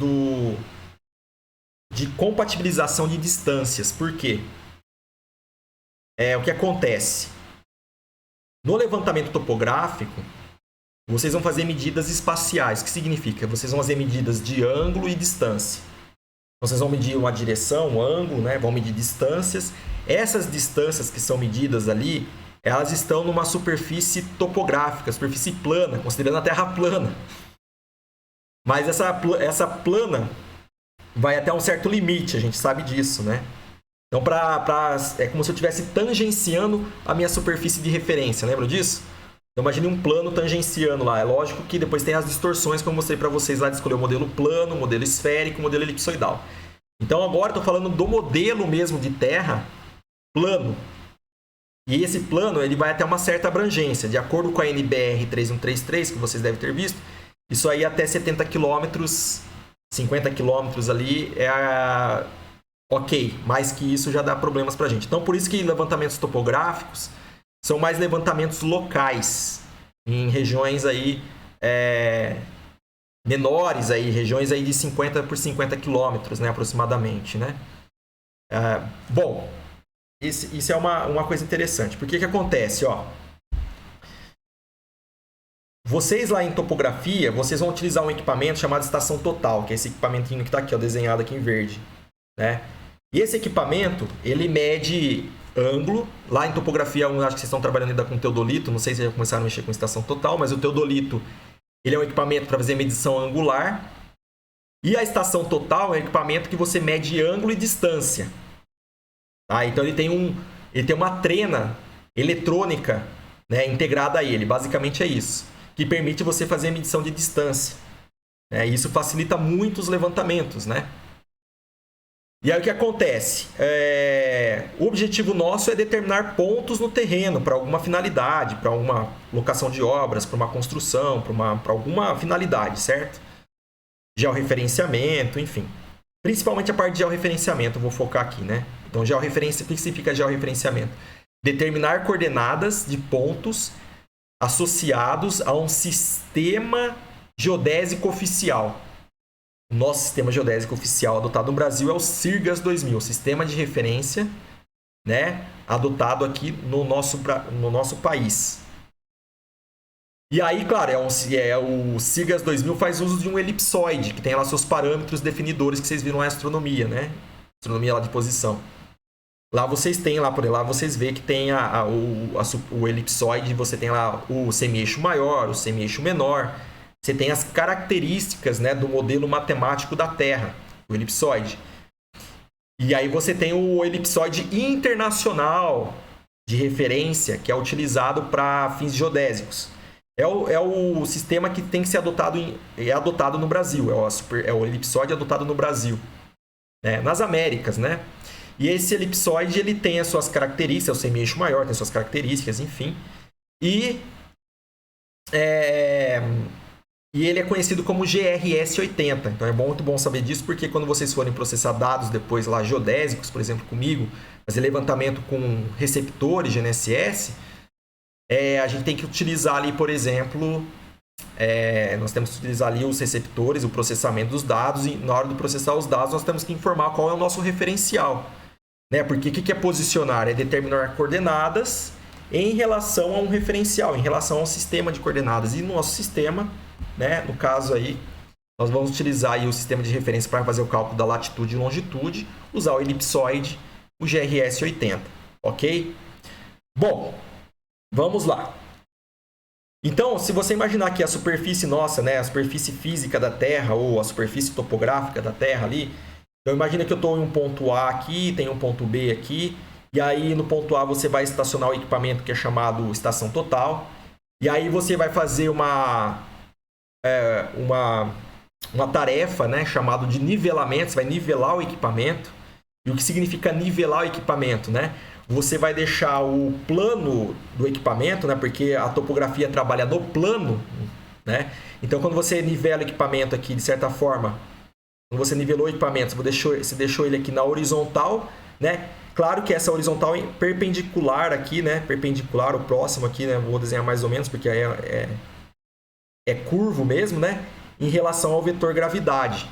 [SPEAKER 1] de compatibilização de distâncias. Por quê? O que acontece? No levantamento topográfico, vocês vão fazer medidas espaciais. O que significa? Vocês vão fazer medidas de ângulo e distância. Então, vocês vão medir uma direção, um ângulo, né? Vão medir distâncias. Essas distâncias que são medidas ali, elas estão numa superfície topográfica, superfície plana, considerando a Terra plana. Mas essa plana vai até um certo limite, a gente sabe disso, né? Então, é como se eu estivesse tangenciando a minha superfície de referência, lembra disso? Então, imagine um plano tangenciando lá. É lógico que depois tem as distorções, como eu mostrei para vocês lá, de escolher o modelo plano, o modelo esférico, o modelo elipsoidal. Então, agora eu estou falando do modelo mesmo de terra plano. E esse plano ele vai até uma certa abrangência. De acordo com a NBR 3133, que vocês devem ter visto, isso aí até 70 km, 50 km ali ok, mais que isso já dá problemas para a gente. Então, por isso que levantamentos topográficos são mais levantamentos locais, em regiões aí, menores, aí, regiões aí de 50 por 50 quilômetros, né, aproximadamente. Né? Bom, isso é uma coisa interessante. Porque que acontece? Vocês lá em topografia, vocês vão utilizar um equipamento chamado estação total, que é esse equipamentinho que está aqui, desenhado aqui em verde. Né? E esse equipamento, ele mede ângulo. Lá em topografia 1, acho que vocês estão trabalhando ainda com teodolito. Não sei se já começaram a mexer com estação total, mas o teodolito ele é um equipamento para fazer medição angular. E a estação total é um equipamento que você mede ângulo e distância. Tá? Então ele tem uma trena eletrônica, né, integrada a ele. Basicamente é isso. Que permite você fazer a medição de distância. E isso facilita muito os levantamentos, né? E aí o que acontece? O objetivo nosso é determinar pontos no terreno para alguma finalidade, para alguma locação de obras, para uma construção, para alguma finalidade, certo? Georreferenciamento, enfim. Principalmente a parte de georreferenciamento, eu vou focar aqui, né? Então, o que significa georreferenciamento? Determinar coordenadas de pontos associados a um sistema geodésico oficial. O nosso sistema geodésico oficial adotado no Brasil é o CIRGAS 2000, Sistema de Referência, né, adotado aqui no nosso país. E aí, claro, o CIRGAS 2000 faz uso de um elipsoide, que tem lá seus parâmetros definidores que vocês viram na astronomia, né? Astronomia lá de posição. Lá vocês têm, lá vocês veem que tem o elipsoide, você tem lá o semi-eixo maior, o semi-eixo menor. Você tem as características, né, do modelo matemático da Terra, o elipsoide. E aí você tem o elipsoide internacional de referência, que é utilizado para fins geodésicos. É o sistema que tem que ser adotado no Brasil. É o elipsoide adotado no Brasil, né, nas Américas, né? E esse elipsoide ele tem as suas características, é o semi-eixo maior, tem suas características, enfim. E É... E ele é conhecido como GRS80. Então é muito bom saber disso, porque quando vocês forem processar dados depois lá geodésicos, por exemplo, comigo, fazer levantamento com receptores GNSS, a gente tem que utilizar ali, por exemplo, nós temos que utilizar ali os receptores, o processamento dos dados, e na hora de processar os dados nós temos que informar qual é o nosso referencial. Né? Porque o que é posicionar? É determinar coordenadas em relação a um referencial, em relação ao sistema de coordenadas. E no nosso sistema, né, no caso aí, nós vamos utilizar aí o sistema de referência para fazer o cálculo da latitude e longitude, usar o elipsoide, o GRS80, ok? Bom, vamos lá. Então, se você imaginar que a superfície nossa, né, a superfície física da Terra ou a superfície topográfica da Terra ali, então imagina que eu estou em um ponto A aqui, tem um ponto B aqui, e aí no ponto A você vai estacionar o equipamento que é chamado estação total, e aí você vai fazer uma tarefa, né, chamada de nivelamento, você vai nivelar o equipamento. E o que significa nivelar o equipamento, né? Você vai deixar o plano do equipamento, né? Porque a topografia trabalha no plano, né? Então, quando você nivela o equipamento aqui, de certa forma, quando você nivelou o equipamento, você deixou ele aqui na horizontal, né? Claro que essa horizontal é perpendicular aqui, né? Perpendicular, o próximo aqui, né? Vou desenhar mais ou menos, porque é curvo mesmo, né? Em relação ao vetor gravidade.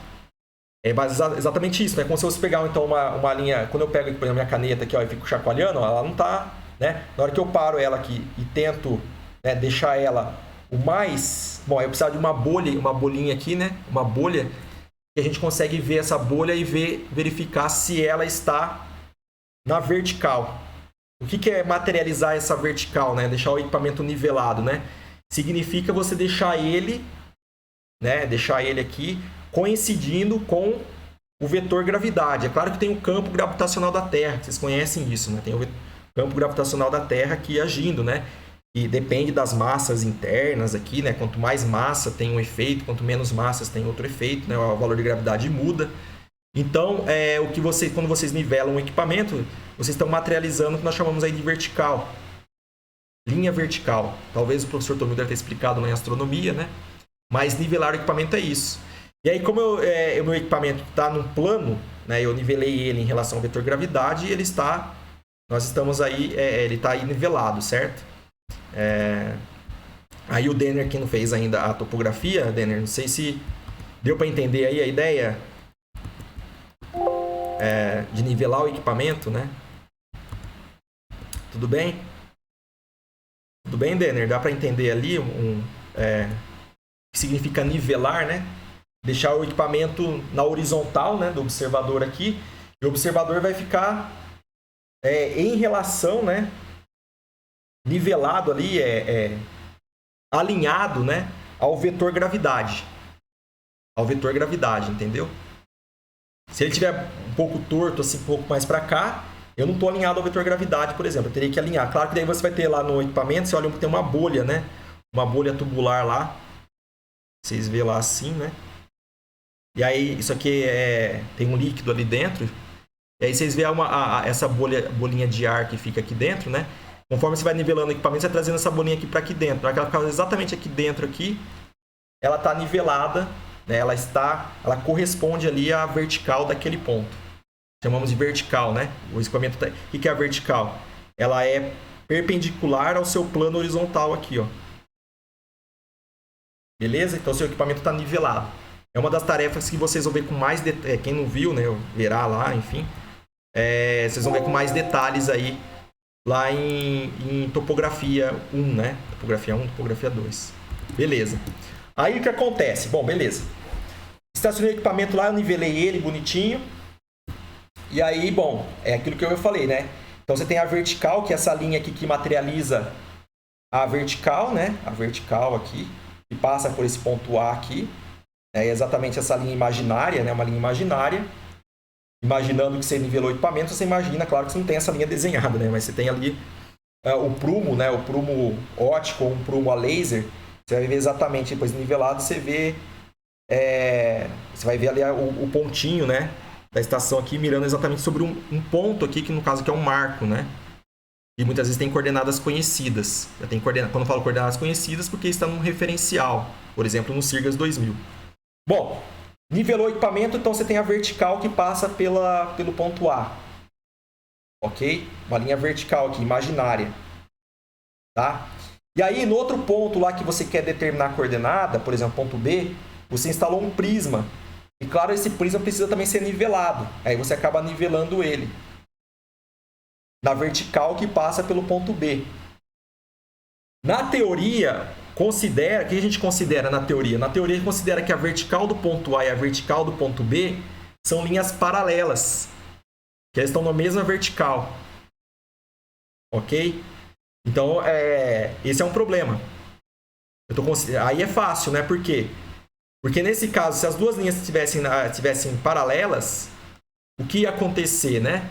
[SPEAKER 1] É exatamente isso, né? Como se você pegar então uma linha. Quando eu pego aqui, por exemplo, a minha caneta aqui, ó, e fico chacoalhando, ó, ela não tá, né? Na hora que eu paro ela aqui e tento, né, deixar ela o mais. Bom, eu preciso de uma bolinha aqui, né? Uma bolha, que a gente consegue ver essa bolha e verificar se ela está na vertical. O que é materializar essa vertical, né? Deixar o equipamento nivelado, né? Significa você deixar ele, né? Deixar ele aqui coincidindo com o vetor gravidade. É claro que tem o campo gravitacional da Terra, vocês conhecem isso, né? Tem o campo gravitacional da Terra aqui agindo, né? E depende das massas internas aqui, né? Quanto mais massa tem um efeito, quanto menos massas tem outro efeito, né? O valor de gravidade muda. Então, quando vocês nivelam um equipamento, vocês estão materializando o que nós chamamos aí de vertical. Linha vertical. Talvez o professor Tomil deve ter explicado na astronomia, né? Mas nivelar o equipamento é isso. E aí, como o meu equipamento está num plano, né, eu nivelei ele em relação ao vetor gravidade e nós estamos aí, ele está aí nivelado, certo? Aí o Denner, que não fez ainda a topografia, Denner, não sei se deu para entender aí a ideia de nivelar o equipamento, né? Tudo bem? Tudo bem, Denner? Dá para entender ali o que significa nivelar, né? Deixar o equipamento na horizontal, né, do observador aqui, e o observador vai ficar em relação, né, nivelado ali, alinhado, né, ao vetor gravidade. Ao vetor gravidade, entendeu? Se ele estiver um pouco torto, assim, um pouco mais para cá, eu não estou alinhado ao vetor gravidade, por exemplo. Eu teria que alinhar. Claro que daí você vai ter lá no equipamento, você olha que tem uma bolha, né? Uma bolha tubular lá. Vocês vê lá assim, né? E aí, isso aqui tem um líquido ali dentro. E aí vocês veem essa bolinha de ar que fica aqui dentro, né? Conforme você vai nivelando o equipamento, você vai trazendo essa bolinha aqui para aqui dentro. Na hora que ela ficar exatamente aqui dentro, ela está nivelada, né? Ela corresponde ali à vertical daquele ponto. Chamamos de vertical, né? O equipamento o que é a vertical? Ela é perpendicular ao seu plano horizontal aqui, ó. Beleza? Então, seu equipamento está nivelado. É uma das tarefas que vocês vão ver com mais detalhes. Quem não viu, né? Verá lá, enfim. Vocês vão ver com mais detalhes aí lá em topografia 1, né? Topografia 1, topografia 2. Beleza. Aí o que acontece? Bom, beleza. Estacionei o equipamento lá, eu nivelei ele bonitinho. E aí, bom, é aquilo que eu falei, né? Então você tem a vertical, que é essa linha aqui que materializa a vertical, né? A vertical aqui, que passa por esse ponto A aqui. É exatamente essa linha imaginária, né? Uma linha imaginária. Imaginando que você nivelou o equipamento, você imagina, claro que você não tem essa linha desenhada, né? Mas você tem ali o prumo, né? O prumo óptico ou um prumo a laser. Você vai ver exatamente depois nivelado, você vê... você vai ver ali o pontinho, né? Da estação aqui, mirando exatamente sobre um ponto aqui, que no caso aqui é um marco, né? E muitas vezes tem coordenadas conhecidas. Já tem quando eu falo coordenadas conhecidas, porque está num referencial. Por exemplo, no Sirgas 2000. Bom, nivelou o equipamento, então você tem a vertical que passa pelo ponto A. Ok? Uma linha vertical aqui, imaginária. Tá? E aí, no outro ponto lá que você quer determinar a coordenada, por exemplo, ponto B, você instalou um prisma. E claro, esse prisma precisa também ser nivelado. Aí você acaba nivelando ele na vertical que passa pelo ponto B. Na teoria, o que a gente considera na teoria? Na teoria, a gente considera que a vertical do ponto A e a vertical do ponto B são linhas paralelas, que elas estão na mesma vertical. Ok? Então, esse é um problema. Aí é fácil, né? Por quê? Porque nesse caso, se as duas linhas estivessem paralelas, o que ia acontecer, né?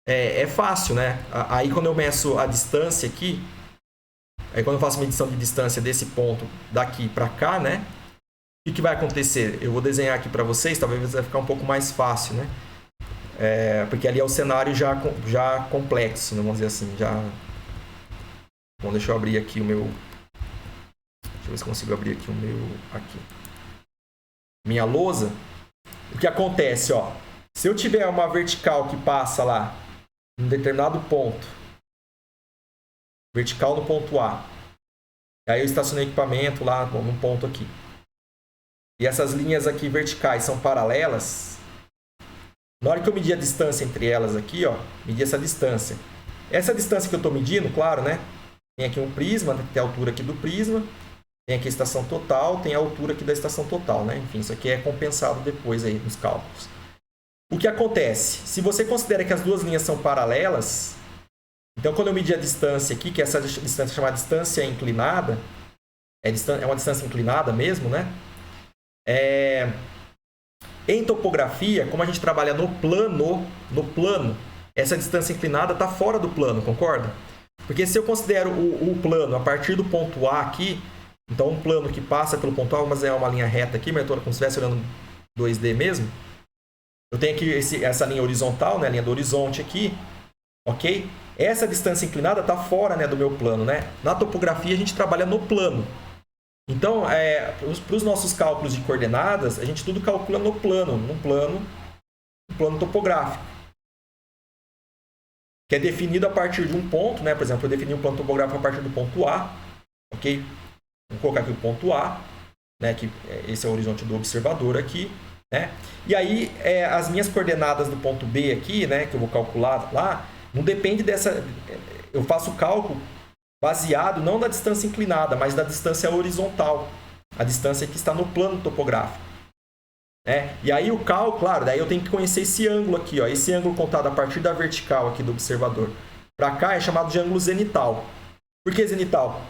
[SPEAKER 1] É fácil, né? Aí quando eu meço a distância aqui, aí quando eu faço medição de distância desse ponto daqui para cá, né? O que vai acontecer? Eu vou desenhar aqui para vocês, talvez vai ficar um pouco mais fácil, né? Porque ali é o cenário já complexo, né? Vamos dizer assim, já... Bom, deixa eu abrir aqui o meu... Deixa eu ver se consigo abrir aqui o meu... Aqui. Minha lousa. O que acontece, ó? Se eu tiver uma vertical que passa lá em um determinado ponto, vertical no ponto A, aí eu estacionei o equipamento lá num ponto aqui, e essas linhas aqui verticais são paralelas, na hora que eu medir a distância entre elas aqui, ó, medir essa distância. Essa distância que eu estou medindo, claro, né? Tem aqui um prisma, tem a altura aqui do prisma, tem aqui a estação total, tem a altura aqui da estação total, né? Enfim, isso aqui é compensado depois aí nos cálculos. O que acontece? Se você considera que as duas linhas são paralelas, então quando eu medir a distância aqui, que essa distância é chamada distância inclinada, é uma distância inclinada mesmo, né? Em topografia, como a gente trabalha no plano, essa distância inclinada está fora do plano, concorda? Porque se eu considero o plano a partir do ponto A aqui, então um plano que passa pelo ponto A, mas é uma linha reta aqui, mas eu estou como se estivesse olhando 2D mesmo. Eu tenho aqui essa linha horizontal, né, a linha do horizonte aqui, ok? Essa distância inclinada está fora, né, do meu plano, né? Na topografia a gente trabalha no plano. Então, para os nossos cálculos de coordenadas, a gente tudo calcula no plano topográfico. Que é definido a partir de um ponto, né? Por exemplo, eu defini um plano topográfico a partir do ponto A, ok? Vou colocar aqui o ponto A, né? Que esse é o horizonte do observador aqui, né? E aí, as minhas coordenadas do ponto B aqui, né? Que eu vou calcular lá, não depende dessa... Eu faço o cálculo baseado não na distância inclinada, mas da distância horizontal. A distância que está no plano topográfico. E aí o cálculo, claro, daí eu tenho que conhecer esse ângulo aqui, ó, esse ângulo contado a partir da vertical aqui do observador para cá é chamado de ângulo zenital. Por que zenital?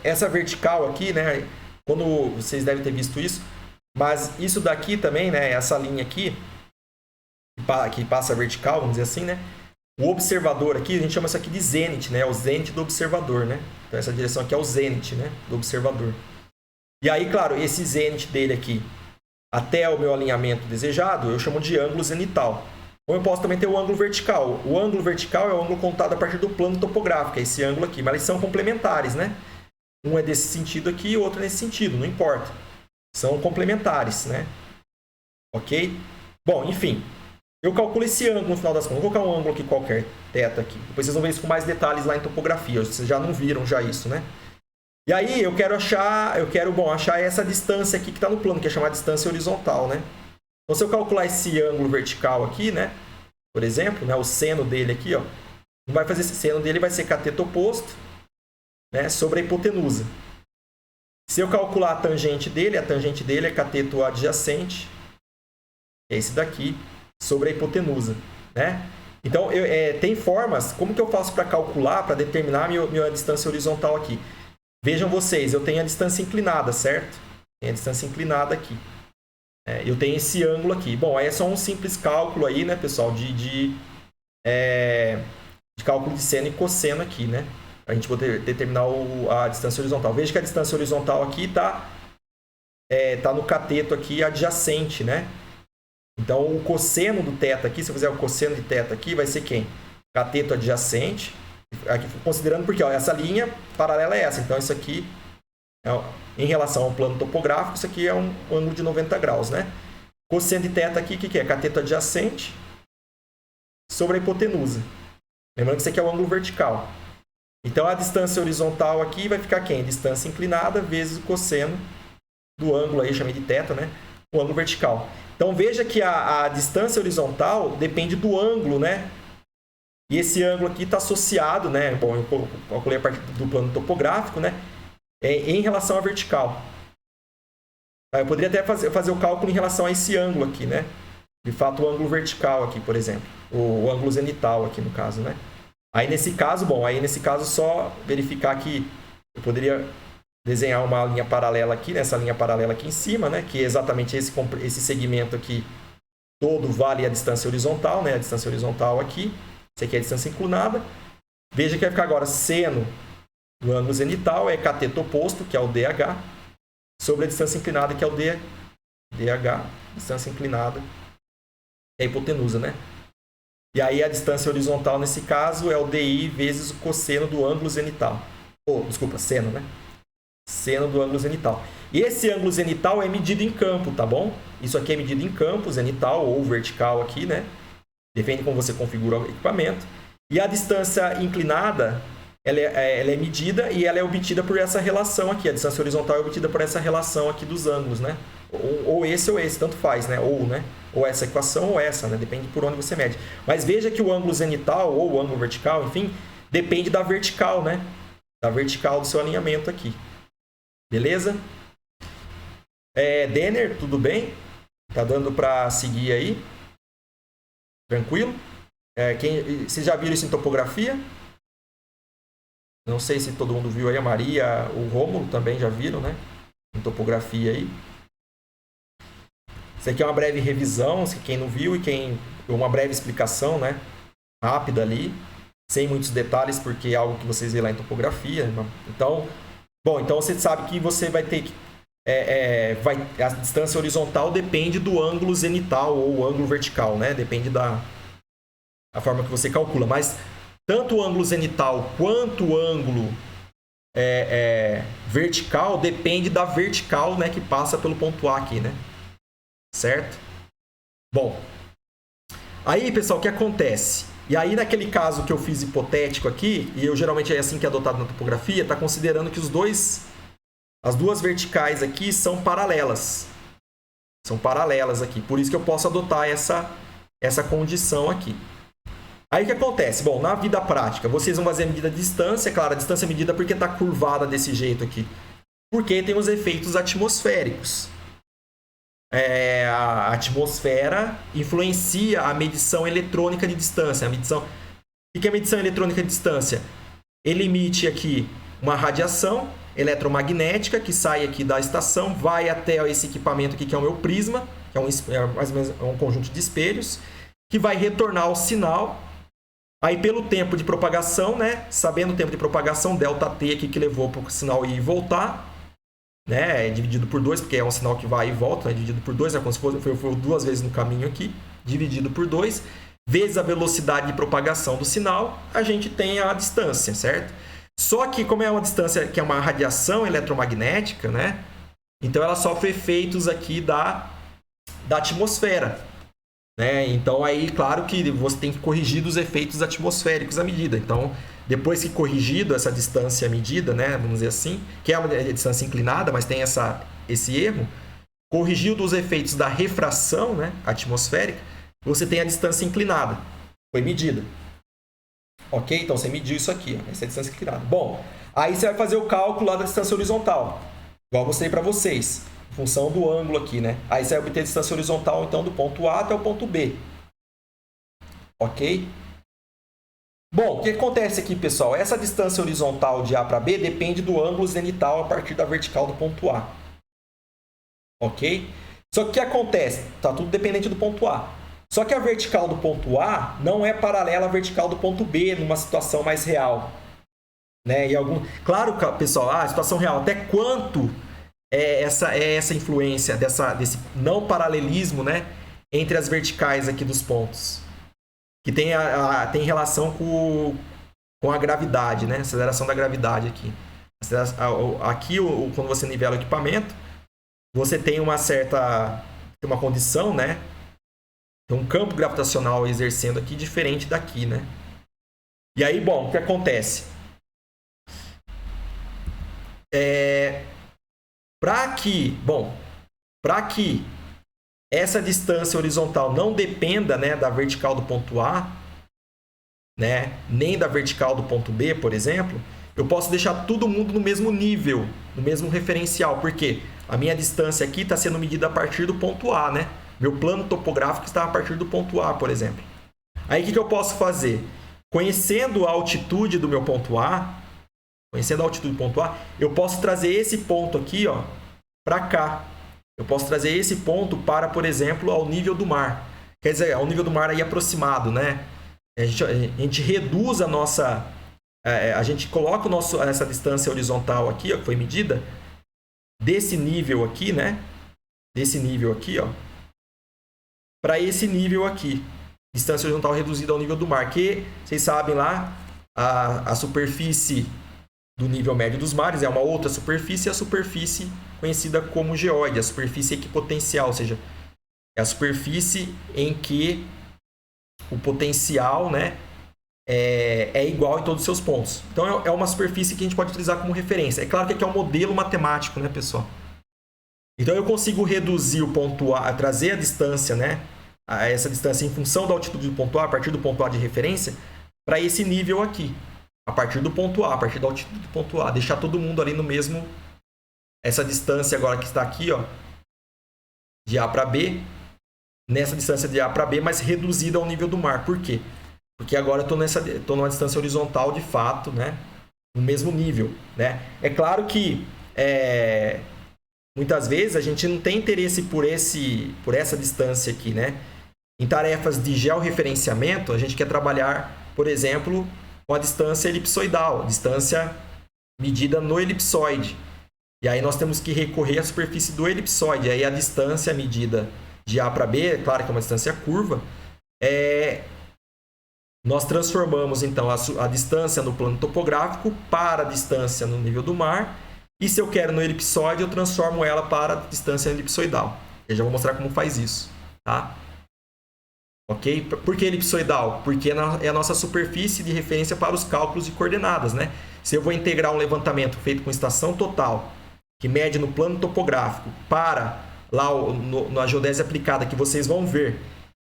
[SPEAKER 1] Essa vertical aqui, né, quando vocês devem ter visto isso, mas isso daqui também, né, essa linha aqui que passa a vertical, vamos dizer assim, né, o observador aqui, a gente chama isso aqui de zênite, né, é o zênite do observador, né, então essa direção aqui é o zênite, né, do observador. E aí, claro, esse zênite dele aqui até o meu alinhamento desejado, eu chamo de ângulo zenital. Ou eu posso também ter o ângulo vertical. O ângulo vertical é o ângulo contado a partir do plano topográfico, é esse ângulo aqui. Mas eles são complementares, né? Um é desse sentido aqui e o outro é nesse sentido, não importa. São complementares, né? Ok? Bom, enfim. Eu calculo esse ângulo no final das contas. Vou colocar um ângulo aqui qualquer, θ aqui. Depois vocês vão ver isso com mais detalhes lá em topografia. Vocês já não viram já isso, né? E aí eu quero achar essa distância aqui que está no plano, que é chamada distância horizontal, né? Então se eu calcular esse ângulo vertical aqui, né? Por exemplo, né? O seno dele aqui, ó. Vai fazer esse seno dele vai ser cateto oposto, né? Sobre a hipotenusa. Se eu calcular a tangente dele é cateto adjacente, é esse daqui, sobre a hipotenusa, né? Então tem formas, como que eu faço para calcular, para determinar a minha distância horizontal aqui? Vejam vocês, eu tenho a distância inclinada, certo? Tem a distância inclinada aqui. Eu tenho esse ângulo aqui. Bom, aí é só um simples cálculo aí, né, pessoal, de cálculo de seno e cosseno aqui, né? Para a gente poder determinar a distância horizontal. Veja que a distância horizontal aqui tá no cateto aqui adjacente, né? Então, o cosseno do θ aqui, se eu fizer o cosseno de θ aqui, vai ser quem? cateto adjacente, aqui considerando porque ó, essa linha paralela é essa, então isso aqui, em relação ao plano topográfico, isso aqui é um ângulo de 90 graus, né? Cosseno de θ aqui, o que é? Cateto adjacente sobre a hipotenusa. Lembrando que isso aqui é o ângulo vertical. Então, a distância horizontal aqui vai ficar quem? Distância inclinada vezes o cosseno do ângulo aí, chamei de θ, né? O ângulo vertical. Então, veja que a distância horizontal depende do ângulo, né? E esse ângulo aqui está associado, né? Bom, eu calculei a partir do plano topográfico, né? Em relação à vertical. Eu poderia até fazer o cálculo em relação a esse ângulo aqui, né? De fato, o ângulo vertical aqui, por exemplo. O ângulo zenital aqui, no caso, né? Aí, nesse caso, só verificar que eu poderia desenhar uma linha paralela aqui, nessa linha paralela aqui em cima, né? Que é exatamente esse segmento aqui todo vale a distância horizontal, né? A distância horizontal aqui. Isso aqui é a distância inclinada. Veja que vai ficar agora seno do ângulo zenital é cateto oposto, que é o DH, sobre a distância inclinada, que é o DH, distância inclinada, é a hipotenusa, né? E aí a distância horizontal, nesse caso, é o DI vezes o cosseno do ângulo zenital. Desculpa, seno, né? Seno do ângulo zenital. E esse ângulo zenital é medido em campo, tá bom? Isso aqui é medido em campo, zenital ou vertical aqui, né? Depende de como você configura o equipamento. E a distância inclinada, ela é medida e ela é obtida por essa relação aqui. A distância horizontal é obtida por essa relação aqui dos ângulos, né? Ou esse, tanto faz, né? Ou essa equação ou essa, né? Depende por onde você mede. Mas veja que o ângulo zenital ou o ângulo vertical, enfim, depende da vertical, né? Da vertical do seu alinhamento aqui. Beleza? Denner, tudo bem? Tá dando para seguir aí? Tranquilo? Vocês já viram isso em topografia? Não sei se todo mundo viu aí, a Maria, o Rômulo também já viram, né? Em topografia aí. Isso aqui é uma breve revisão, quem não viu uma breve explicação, né? Rápida ali, sem muitos detalhes, porque é algo que vocês veem lá em topografia. Então você sabe que você vai ter que a distância horizontal depende do ângulo zenital ou ângulo vertical, né? Depende da forma que você calcula. Mas tanto o ângulo zenital quanto o ângulo vertical depende da vertical, né? Que passa pelo ponto A aqui, né? Certo? Bom, aí, pessoal, o que acontece? E aí, naquele caso que eu fiz hipotético aqui, e eu geralmente é assim que é adotado na topografia, está considerando que as duas verticais aqui são paralelas. São paralelas aqui. Por isso que eu posso adotar essa condição aqui. Aí o que acontece? Bom, na vida prática, vocês vão fazer a medida de distância. Claro, a distância é medida porque está curvada desse jeito aqui. Porque tem os efeitos atmosféricos. A atmosfera influencia a medição eletrônica de distância. O que é a medição eletrônica de distância? Ele emite aqui uma radiação eletromagnética que sai aqui da estação, vai até esse equipamento aqui que é o meu prisma, que é um conjunto de espelhos, que vai retornar o sinal. Aí pelo tempo de propagação, né? Sabendo o tempo de propagação, ΔT aqui que levou para o sinal ir e voltar, né? É dividido por 2, porque é um sinal que vai e volta, né? Dividido por 2, é como se fosse foi 2 vezes no caminho aqui, dividido por 2, vezes a velocidade de propagação do sinal, a gente tem a distância, certo? Só que como é uma distância que é uma radiação eletromagnética, né? Então ela sofre efeitos aqui da atmosfera, né? Então aí, claro que você tem que corrigir dos efeitos atmosféricos à medida. Então, depois que corrigido essa distância medida, né, vamos dizer assim, que é uma distância inclinada, mas tem esse erro, corrigiu dos efeitos da refração, né, atmosférica, você tem a distância inclinada. Foi medida. Ok? Então você mediu isso aqui, ó, essa é a distância inclinada. Bom, aí você vai fazer o cálculo lá da distância horizontal, igual eu mostrei para vocês, em função do ângulo aqui, né? Aí você vai obter a distância horizontal, então, do ponto A até o ponto B. Ok? Bom, o que acontece aqui, pessoal? Essa distância horizontal de A para B depende do ângulo zenital a partir da vertical do ponto A. Ok? Só que o que acontece? Está tudo dependente do ponto A. Só que a vertical do ponto A não é paralela à vertical do ponto B numa situação mais real. Né? Claro, pessoal, a situação real, até quanto é essa influência desse não paralelismo, né, entre as verticais aqui dos pontos? que tem relação com a gravidade, né? Aceleração da gravidade aqui. Aqui, quando você nivela o equipamento, você tem uma condição, né? Tem um campo gravitacional exercendo aqui diferente daqui, né? E aí, bom, o que acontece? Para que essa distância horizontal não dependa, né, da vertical do ponto A, né, nem da vertical do ponto B, por exemplo, eu posso deixar todo mundo no mesmo nível, no mesmo referencial, porque a minha distância aqui está sendo medida a partir do ponto A, né? Meu plano topográfico está a partir do ponto A, por exemplo. Aí o que eu posso fazer? Conhecendo a altitude do meu ponto A, eu posso trazer esse ponto aqui, para cá. Eu posso trazer esse ponto para, por exemplo, ao nível do mar. Quer dizer, ao nível do mar aí aproximado, né? A gente reduz a nossa... a gente coloca essa distância horizontal aqui, que foi medida, desse nível aqui, né? Desse nível aqui, para esse nível aqui. Distância horizontal reduzida ao nível do mar. Que, vocês sabem lá, a superfície do nível médio dos mares é uma outra superfície, a superfície conhecida como geóide, a superfície equipotencial, ou seja, é a superfície em que o potencial, né, é igual em todos os seus pontos. Então, é uma superfície que a gente pode utilizar como referência. É claro que aqui é um modelo matemático, né, pessoal? Então, eu consigo reduzir o ponto A, trazer a distância, né, essa distância em função da altitude do ponto A, a partir do ponto A de referência, para esse nível aqui. A partir do ponto A, a partir da altitude do ponto A. Deixar todo mundo ali no mesmo... Essa distância agora que está aqui, de A para B, nessa distância de A para B, mas reduzida ao nível do mar. Por quê? Porque agora eu estou numa distância horizontal, de fato, né? No mesmo nível, né? É claro que muitas vezes a gente não tem interesse por essa distância aqui, né? Em tarefas de georreferenciamento, a gente quer trabalhar, por exemplo, com a distância elipsoidal, a distância medida no elipsoide. E aí nós temos que recorrer à superfície do elipsoide. Aí a distância medida de A para B, é claro que é uma distância curva, nós transformamos então a distância no plano topográfico para a distância no nível do mar. E se eu quero no elipsoide, eu transformo ela para a distância elipsoidal. Eu já vou mostrar como faz isso, tá? Ok? Por que elipsoidal? Porque é a nossa superfície de referência para os cálculos de coordenadas, né? Se eu vou integrar um levantamento feito com estação total, que mede no plano topográfico, para lá na geodésia aplicada, que vocês vão ver,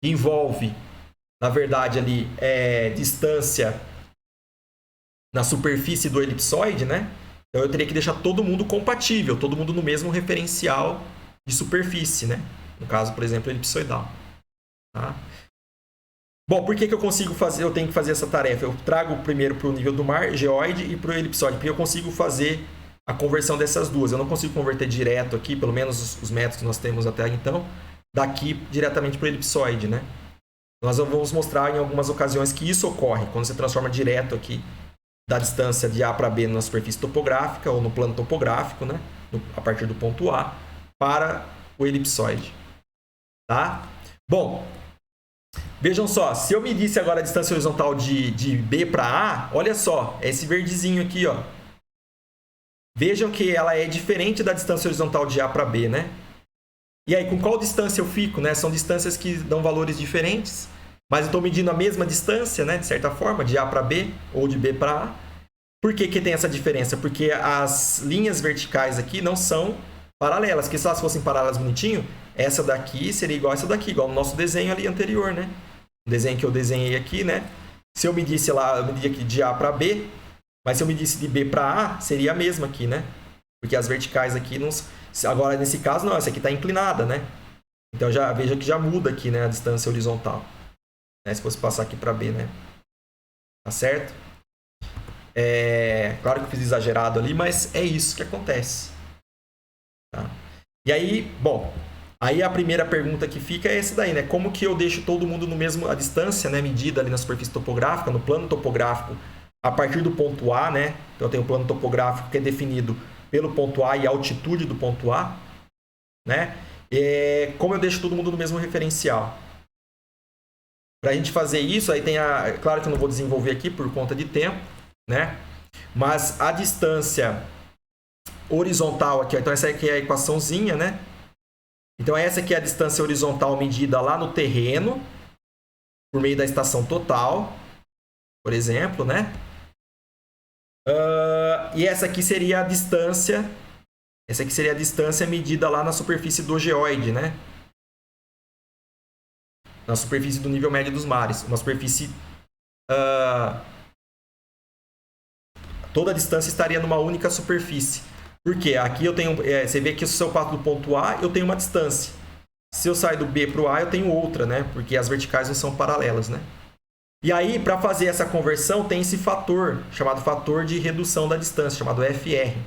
[SPEAKER 1] envolve, na verdade, ali, distância na superfície do elipsoide, né? Então, eu teria que deixar todo mundo compatível, todo mundo no mesmo referencial de superfície, né? No caso, por exemplo, elipsoidal. Tá? Bom, por que eu consigo fazer? Eu tenho que fazer essa tarefa. Eu trago primeiro para o nível do mar, geóide, e para o elipsoide, porque eu consigo fazer a conversão dessas duas. Eu não consigo converter direto aqui, pelo menos os métodos que nós temos até então, daqui diretamente para o elipsoide, né? Nós vamos mostrar em algumas ocasiões que isso ocorre, quando você transforma direto aqui da distância de A para B na superfície topográfica ou no plano topográfico, né? A partir do ponto A, para o elipsoide. Tá? Bom, vejam só, se eu medisse agora a distância horizontal de B para A, olha só, esse verdezinho aqui, Vejam que ela é diferente da distância horizontal de A para B, né? E aí, com qual distância eu fico, né? São distâncias que dão valores diferentes, mas eu estou medindo a mesma distância, né? De certa forma, de A para B ou de B para A. Por que tem essa diferença? Porque as linhas verticais aqui não são paralelas, porque se elas fossem paralelas bonitinho, essa daqui seria igual a essa daqui, igual no nosso desenho ali anterior, né? O desenho que eu desenhei aqui, né? Se eu medisse lá, eu medi aqui de A para B, mas se eu medisse de B para A, seria a mesma aqui, né? Porque as verticais aqui não... Agora, nesse caso, não. Essa aqui está inclinada, né? Então, veja que já muda aqui, né? A distância horizontal. Né? Se fosse passar aqui para B, né? Tá certo? Claro que eu fiz exagerado ali, mas é isso que acontece. Tá? E aí, bom... Aí a primeira pergunta que fica é essa daí, né? Como que eu deixo todo mundo no mesmo... A distância, né? Medida ali na superfície topográfica, no plano topográfico, a partir do ponto A, né? Então, eu tenho o plano topográfico que é definido pelo ponto A e a altitude do ponto A, né? Como eu deixo todo mundo no mesmo referencial? Para a gente fazer isso, aí tem claro que eu não vou desenvolver aqui por conta de tempo, né? Mas a distância horizontal aqui, então essa aqui é a equaçãozinha, né? Então essa aqui é a distância horizontal medida lá no terreno, por meio da estação total, por exemplo, né? E essa aqui seria a distância medida lá na superfície do geóide, né? Na superfície do nível médio dos mares. Uma superfície... toda a distância estaria numa única superfície. Por quê? Aqui eu tenho... você vê que se eu passo do ponto A, eu tenho uma distância. Se eu sair do B para o A, eu tenho outra, né? Porque as verticais não são paralelas, né? E aí, para fazer essa conversão, tem esse fator, chamado fator de redução da distância, chamado FR.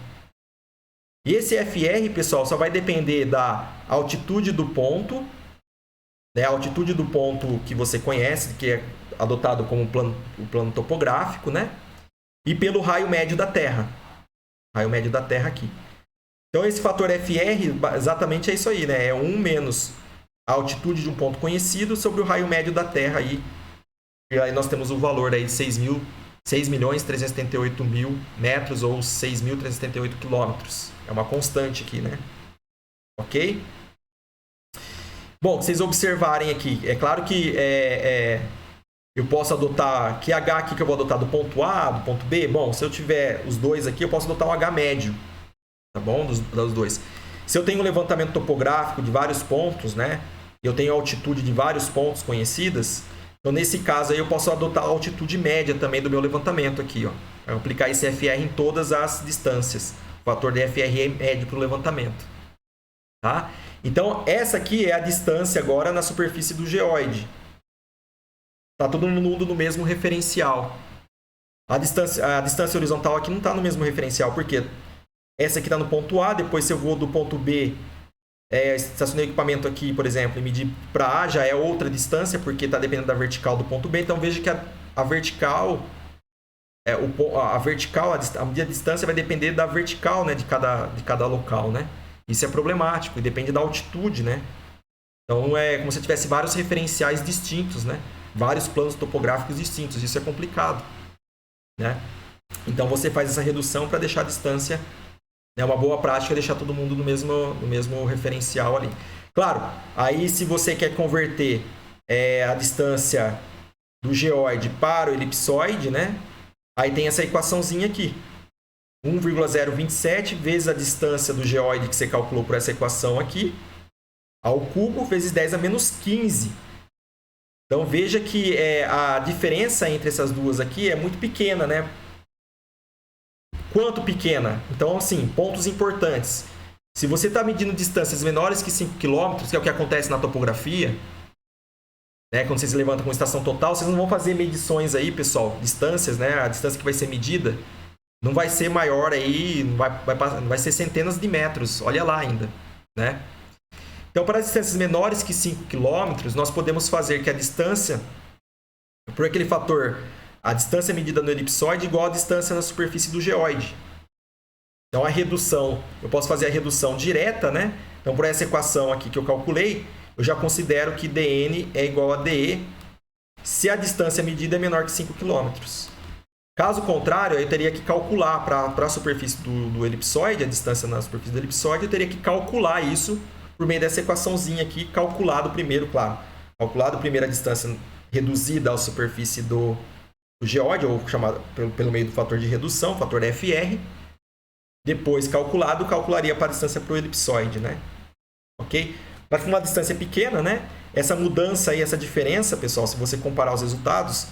[SPEAKER 1] E esse FR, pessoal, só vai depender da altitude do ponto, né? A altitude do ponto que você conhece, que é adotado como o plano topográfico, né? E pelo raio médio da Terra. Raio médio da Terra aqui. Então, esse fator FR, exatamente é isso aí, né? É 1 menos a altitude de um ponto conhecido sobre o raio médio da Terra aí. E aí nós temos o valor aí de 6.378.000 metros ou 6.378 quilômetros. É uma constante aqui, né? Ok? Bom, vocês observarem aqui, é claro que eu posso adotar... Que H aqui que eu vou adotar do ponto A, do ponto B? Bom, se eu tiver os dois aqui, eu posso adotar um H médio. Tá bom? Dos dois. Se eu tenho um levantamento topográfico de vários pontos, né? Eu tenho altitude de vários pontos conhecidas... Então, nesse caso aí, eu posso adotar a altitude média também do meu levantamento aqui, ó. Eu aplicar esse FR em todas as distâncias. O fator de FR é médio para o levantamento. Tá? Então, essa aqui é a distância agora na superfície do geóide. Está todo mundo no mesmo referencial. A distância horizontal aqui não está no mesmo referencial, porque essa aqui está no ponto A, depois se eu vou do ponto B... estacionei o equipamento aqui, por exemplo, e medir para A, já é outra distância, porque está dependendo da vertical do ponto B. Então, veja que a vertical, a medida de distância vai depender da vertical, né, de cada local, né? Isso é problemático e depende da altitude, né? Então, é como se tivesse vários referenciais distintos, né? Vários planos topográficos distintos. Isso é complicado, né? Então, você faz essa redução para deixar a distância... É uma boa prática deixar todo mundo no mesmo referencial ali. Claro, aí se você quer converter a distância do geóide para o elipsoide, né? Aí tem essa equaçãozinha aqui. 1,027 vezes a distância do geóide que você calculou por essa equação aqui, ao cubo, vezes 10 a menos 15. Então, veja que a diferença entre essas duas aqui é muito pequena, né? Quanto pequena? Então, assim, pontos importantes. Se você está medindo distâncias menores que 5 km, que é o que acontece na topografia, né? Quando vocês levantam com estação total, vocês não vão fazer medições aí, pessoal, distâncias, né? A distância que vai ser medida não vai ser maior aí, vai ser centenas de metros, olha lá ainda, né? Então, para distâncias menores que 5 km, nós podemos fazer que a distância, por aquele fator... A distância medida no elipsoide é igual à distância na superfície do geóide. Então, a redução, eu posso fazer a redução direta, né? Então, por essa equação aqui que eu calculei, eu já considero que dN é igual a dE se a distância medida é menor que 5 km. Caso contrário, eu teria que calcular para a superfície do elipsoide, a distância na superfície do elipsoide, eu teria que calcular isso por meio dessa equaçãozinha aqui, calculado primeiro, claro. Calculado primeiro a distância reduzida à superfície do geóide, ou chamado pelo meio do fator de redução, fator FR. Depois calculado, calcularia para a distância para o elipsoide, né? Ok? Para uma distância pequena, né? Essa mudança aí, essa diferença, pessoal, se você comparar os resultados,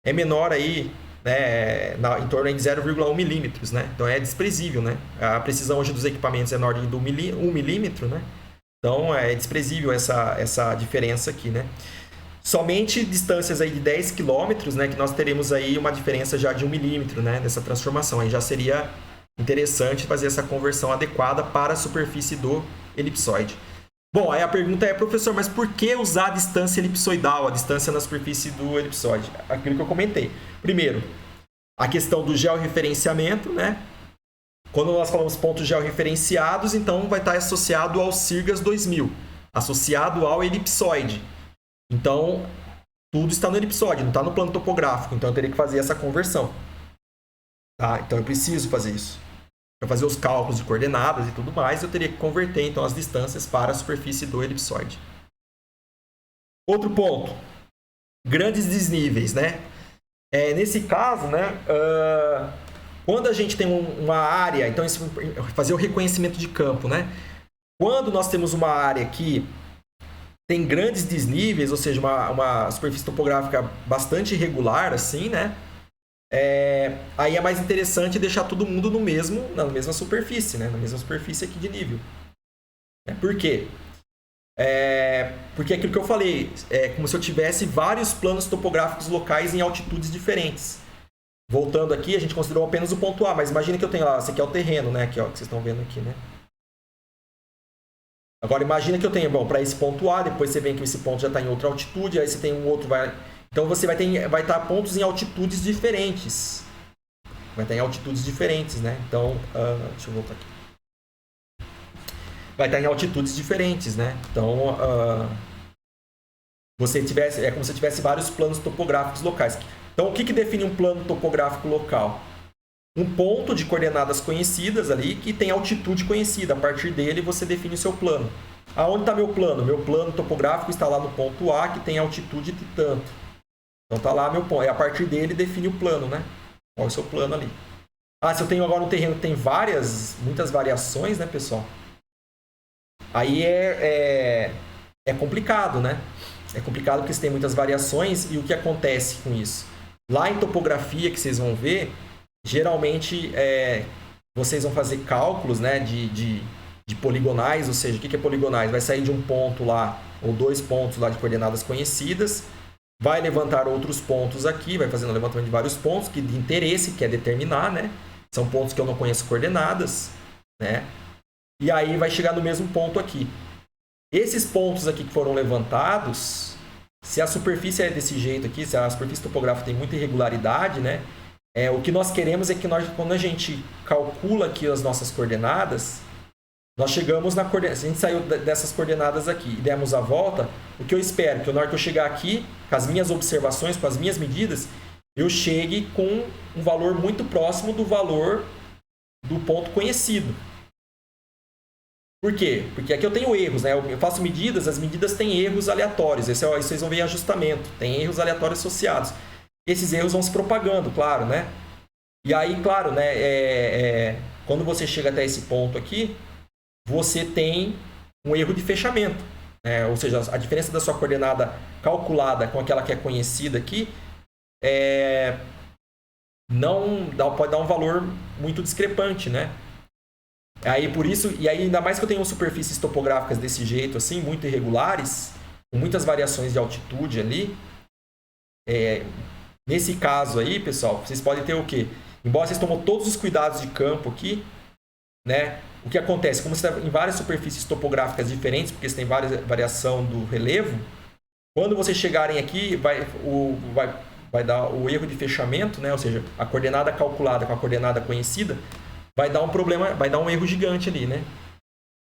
[SPEAKER 1] é menor aí, né, em torno de 0,1 milímetros, né? Então é desprezível, né? A precisão hoje dos equipamentos é na ordem de 1 milímetro, né? Então é desprezível essa diferença aqui, né? Somente distâncias aí de 10 km, né, que nós teremos aí uma diferença já de 1 milímetro, né, nessa transformação. Aí já seria interessante fazer essa conversão adequada para a superfície do elipsoide. Bom, aí a pergunta é, professor, mas por que usar a distância elipsoidal, a distância na superfície do elipsoide? Aquilo que eu comentei. Primeiro, a questão do georreferenciamento, né? Quando nós falamos pontos georreferenciados, então vai estar associado ao CIRGAS 2000, associado ao elipsoide. Então, tudo está no elipsoide, não está no plano topográfico. Então eu teria que fazer essa conversão. Tá? Então eu preciso fazer isso. Para fazer os cálculos de coordenadas e tudo mais, eu teria que converter então as distâncias para a superfície do elipsoide. Outro ponto, grandes desníveis, né? Nesse caso, né, quando a gente tem uma área, então isso, fazer o reconhecimento de campo, né? Quando nós temos uma área que tem grandes desníveis, ou seja, uma superfície topográfica bastante irregular, assim, né? Aí é mais interessante deixar todo mundo na mesma superfície, né? Na mesma superfície aqui de nível. Por quê? Porque é aquilo que eu falei, é como se eu tivesse vários planos topográficos locais em altitudes diferentes. Voltando aqui, a gente considerou apenas o ponto A, mas imagina que eu tenho lá, esse aqui é o terreno, né? Aqui, ó, que vocês estão vendo aqui, né? Agora imagina que eu tenho, bom, para esse ponto A, depois você vê que esse ponto já está em outra altitude, aí você tem um outro, então você vai estar pontos em altitudes diferentes. Vai estar em altitudes diferentes, né? Então, deixa eu voltar aqui. Vai estar em altitudes diferentes, né? Então, é como se tivesse vários planos topográficos locais. Então, o que define um plano topográfico local? Um ponto de coordenadas conhecidas ali que tem altitude conhecida. A partir dele, você define o seu plano. Aonde está meu plano? Meu plano topográfico está lá no ponto A, que tem altitude de tanto. Então, está lá meu ponto. E a partir dele, define o plano, né? Qual é o seu plano ali? Se eu tenho agora um terreno que tem muitas variações, né, pessoal? Aí é complicado, né? É complicado porque você tem muitas variações e o que acontece com isso? Lá em topografia que vocês vão ver, geralmente vocês vão fazer cálculos, né, de poligonais, ou seja, o que é poligonais? Vai sair de um ponto lá, ou 2 pontos lá de coordenadas conhecidas, vai levantar outros pontos aqui, vai fazendo o levantamento de vários pontos de interesse, que é determinar, né? São pontos que eu não conheço coordenadas, né? E aí vai chegar no mesmo ponto aqui. Esses pontos aqui que foram levantados, se a superfície é desse jeito aqui, se a superfície topográfica tem muita irregularidade, né? O que nós queremos é que quando a gente calcula aqui as nossas coordenadas, nós chegamos na coordenada. Se a gente saiu dessas coordenadas aqui e demos a volta, o que eu espero? Que na hora que eu chegar aqui, com as minhas observações, com as minhas medidas, eu chegue com um valor muito próximo do valor do ponto conhecido. Por quê? Porque aqui eu tenho erros, né? Eu faço medidas, as medidas têm erros aleatórios. Isso vocês vão ver em ajustamento. Tem erros aleatórios associados. Esses erros vão se propagando, claro, né? E aí, claro, né? Quando você chega até esse ponto aqui, você tem um erro de fechamento. Ou seja, a diferença da sua coordenada calculada com aquela que é conhecida aqui pode dar um valor muito discrepante, né? Aí por isso, e aí ainda mais que eu tenho superfícies topográficas desse jeito, assim, muito irregulares, com muitas variações de altitude ali. Nesse caso aí, pessoal, vocês podem ter o quê? Embora vocês tomem todos os cuidados de campo aqui, né? O que acontece? Como você está em várias superfícies topográficas diferentes, porque você tem variação do relevo, quando vocês chegarem aqui, vai dar o erro de fechamento, né? Ou seja, a coordenada calculada com a coordenada conhecida, vai dar um problema, vai dar um erro gigante ali, né?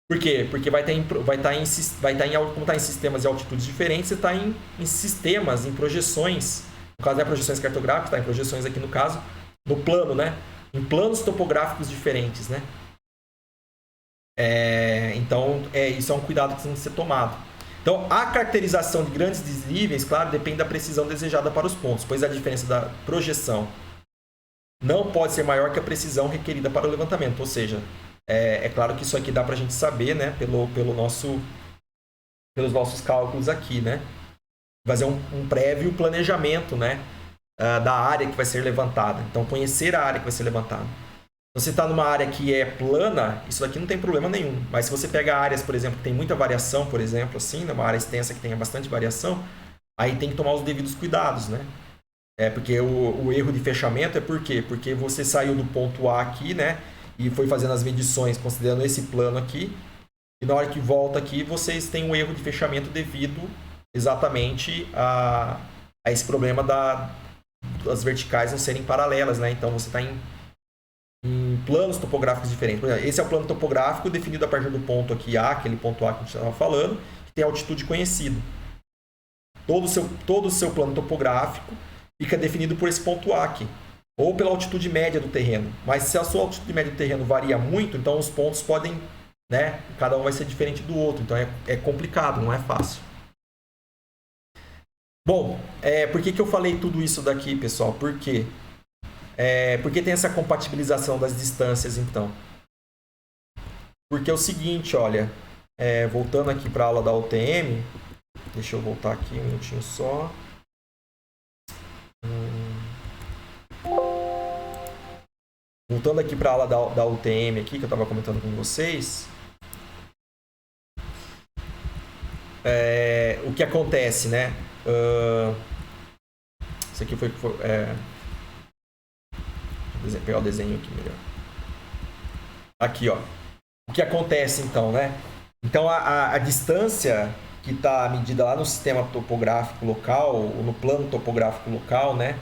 [SPEAKER 1] Por quê? Porque vai estar em sistemas de altitudes diferentes, você está em sistemas, em projeções, no caso não é projeções cartográficas, está em projeções aqui no caso, no plano, né? Em planos topográficos diferentes, né? Então, isso é um cuidado que tem que ser tomado. Então, a caracterização de grandes desníveis, claro, depende da precisão desejada para os pontos, pois a diferença da projeção não pode ser maior que a precisão requerida para o levantamento. Ou seja, é claro que isso aqui dá para a gente saber, né, pelos nossos cálculos aqui, né? Fazer um prévio planejamento, né, da área que vai ser levantada. Então, conhecer a área que vai ser levantada. Se você está numa área que é plana, isso daqui não tem problema nenhum. Mas se você pega áreas, por exemplo, que tem muita variação, por exemplo, assim, numa área extensa que tenha bastante variação, aí tem que tomar os devidos cuidados, né? Porque o erro de fechamento é por quê? Porque você saiu do ponto A aqui, né? E foi fazendo as medições considerando esse plano aqui. E na hora que volta aqui, vocês têm um erro de fechamento devido exatamente a esse problema das verticais não serem paralelas, né? Então você está em planos topográficos diferentes. Por exemplo, esse é o plano topográfico definido a partir do ponto aqui A, aquele ponto A que a gente estava falando, que tem altitude conhecida. todo o seu plano topográfico fica definido por esse ponto A aqui, ou pela altitude média do terreno. Mas se a sua altitude média do terreno varia muito, então os pontos podem, né, cada um vai ser diferente do outro, então é complicado, não é fácil. Bom, por que eu falei tudo isso daqui, pessoal? Por quê? Porque tem essa compatibilização das distâncias, então. Porque é o seguinte, olha, voltando aqui para a aula da UTM, deixa eu voltar aqui um minutinho só. Voltando aqui para a aula da UTM aqui, que eu estava comentando com vocês. O que acontece, né? Isso aqui foi deixa eu pegar o desenho aqui melhor. Aqui, ó. O que acontece, então, né? Então, a distância que está medida lá no sistema topográfico local, ou no plano topográfico local, né?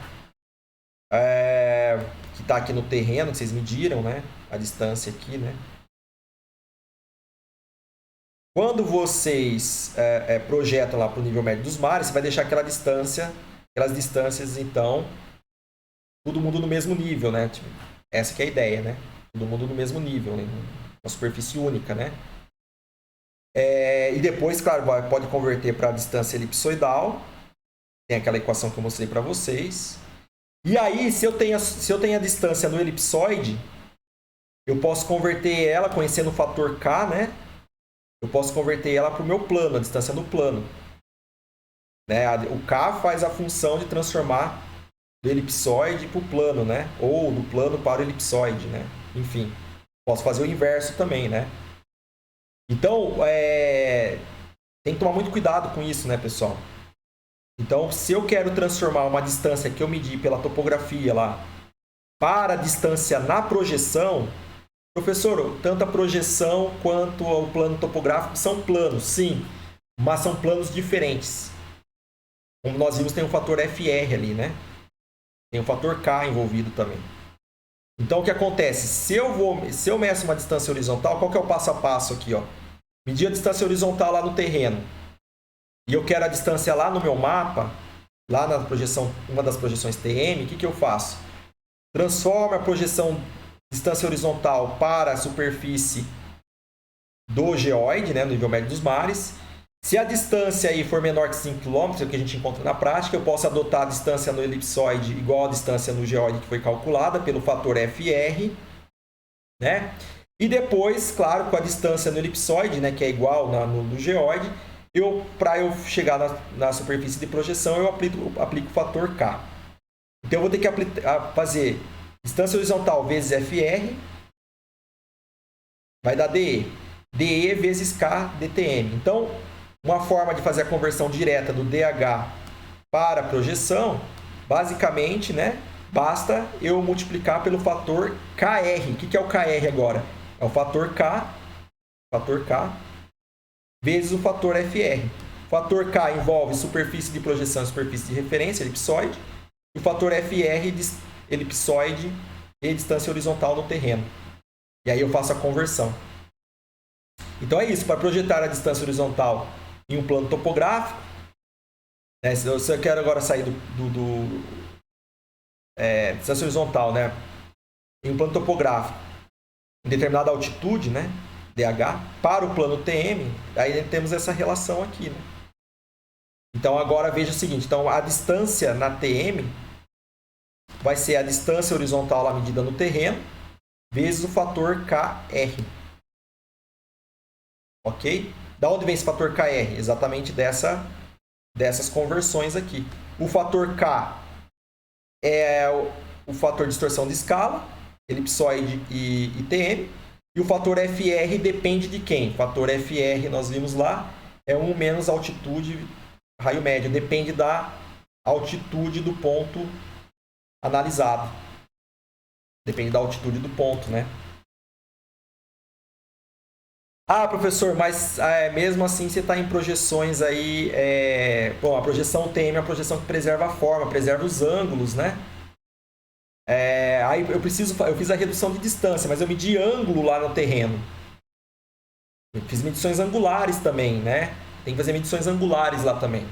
[SPEAKER 1] Que está aqui no terreno, que vocês mediram, né? A distância aqui, né? Quando vocês projetam lá para o nível médio dos mares, você vai deixar aquelas distâncias, então, todo mundo no mesmo nível, né? Tipo, essa que é a ideia, né? Todo mundo no mesmo nível, né? Uma superfície única, né? E depois, claro, pode converter para a distância elipsoidal. Tem aquela equação que eu mostrei para vocês. E aí, se eu tenho a distância no elipsoide, eu posso converter ela, conhecendo o fator K, né? Eu posso converter ela para o meu plano, a distância no plano. Né? O K faz a função de transformar do elipsoide para o plano, né? Ou do plano para o elipsoide, né? Enfim, posso fazer o inverso também, né? Então, tem que tomar muito cuidado com isso, né, pessoal? Então, se eu quero transformar uma distância que eu medi pela topografia lá para a distância na projeção, professor, tanto a projeção quanto o plano topográfico são planos, sim, mas são planos diferentes. Como nós vimos, tem o fator FR ali, né? Tem o fator K envolvido também. Então, o que acontece? Se eu meço uma distância horizontal, qual que é o passo a passo aqui, ó? Medir a distância horizontal lá no terreno. E eu quero a distância lá no meu mapa, lá na projeção, uma das projeções TM, o que eu faço? Transformo a projeção distância horizontal para a superfície do geóide, né, no nível médio dos mares. Se a distância aí for menor que 5 km, que a gente encontra na prática, eu posso adotar a distância no elipsoide igual à distância no geóide que foi calculada pelo fator FR, né? E depois, claro, com a distância no elipsoide, né, que é igual no geóide, para eu chegar na superfície de projeção, eu aplico o fator K. Então, eu vou ter que fazer distância horizontal vezes FR, vai dar DE. DE vezes K DTM. Então, uma forma de fazer a conversão direta do DH para a projeção, basicamente, né, basta eu multiplicar pelo fator KR. O que é o KR agora? É o fator K vezes o fator FR. O fator K envolve superfície de projeção e superfície de referência, elipsoide. E o fator FR, elipsoide e distância horizontal no terreno. E aí eu faço a conversão. Então é isso, para projetar a distância horizontal em um plano topográfico, né, se eu quero agora sair distância horizontal, né, em um plano topográfico em determinada altitude, né, DH, para o plano TM, aí temos essa relação aqui, né? Então agora veja o seguinte, então a distância na TM vai ser a distância horizontal lá medida no terreno vezes o fator KR. Ok? Da onde vem esse fator KR? Exatamente dessas conversões aqui. O fator K é o fator de distorção de escala, elipsoide e TM. E o fator FR depende de quem? O fator FR, nós vimos lá, é 1 menos altitude raio médio. Depende da altitude do ponto analisado. Depende da altitude do ponto, né? Ah, professor, mas mesmo assim você está em projeções aí... Bom, a projeção TM é uma projeção que preserva a forma, preserva os ângulos, né? Aí eu fiz a redução de distância, mas eu medi ângulo lá no terreno. Eu fiz medições angulares também, né? Tem que fazer medições angulares lá também.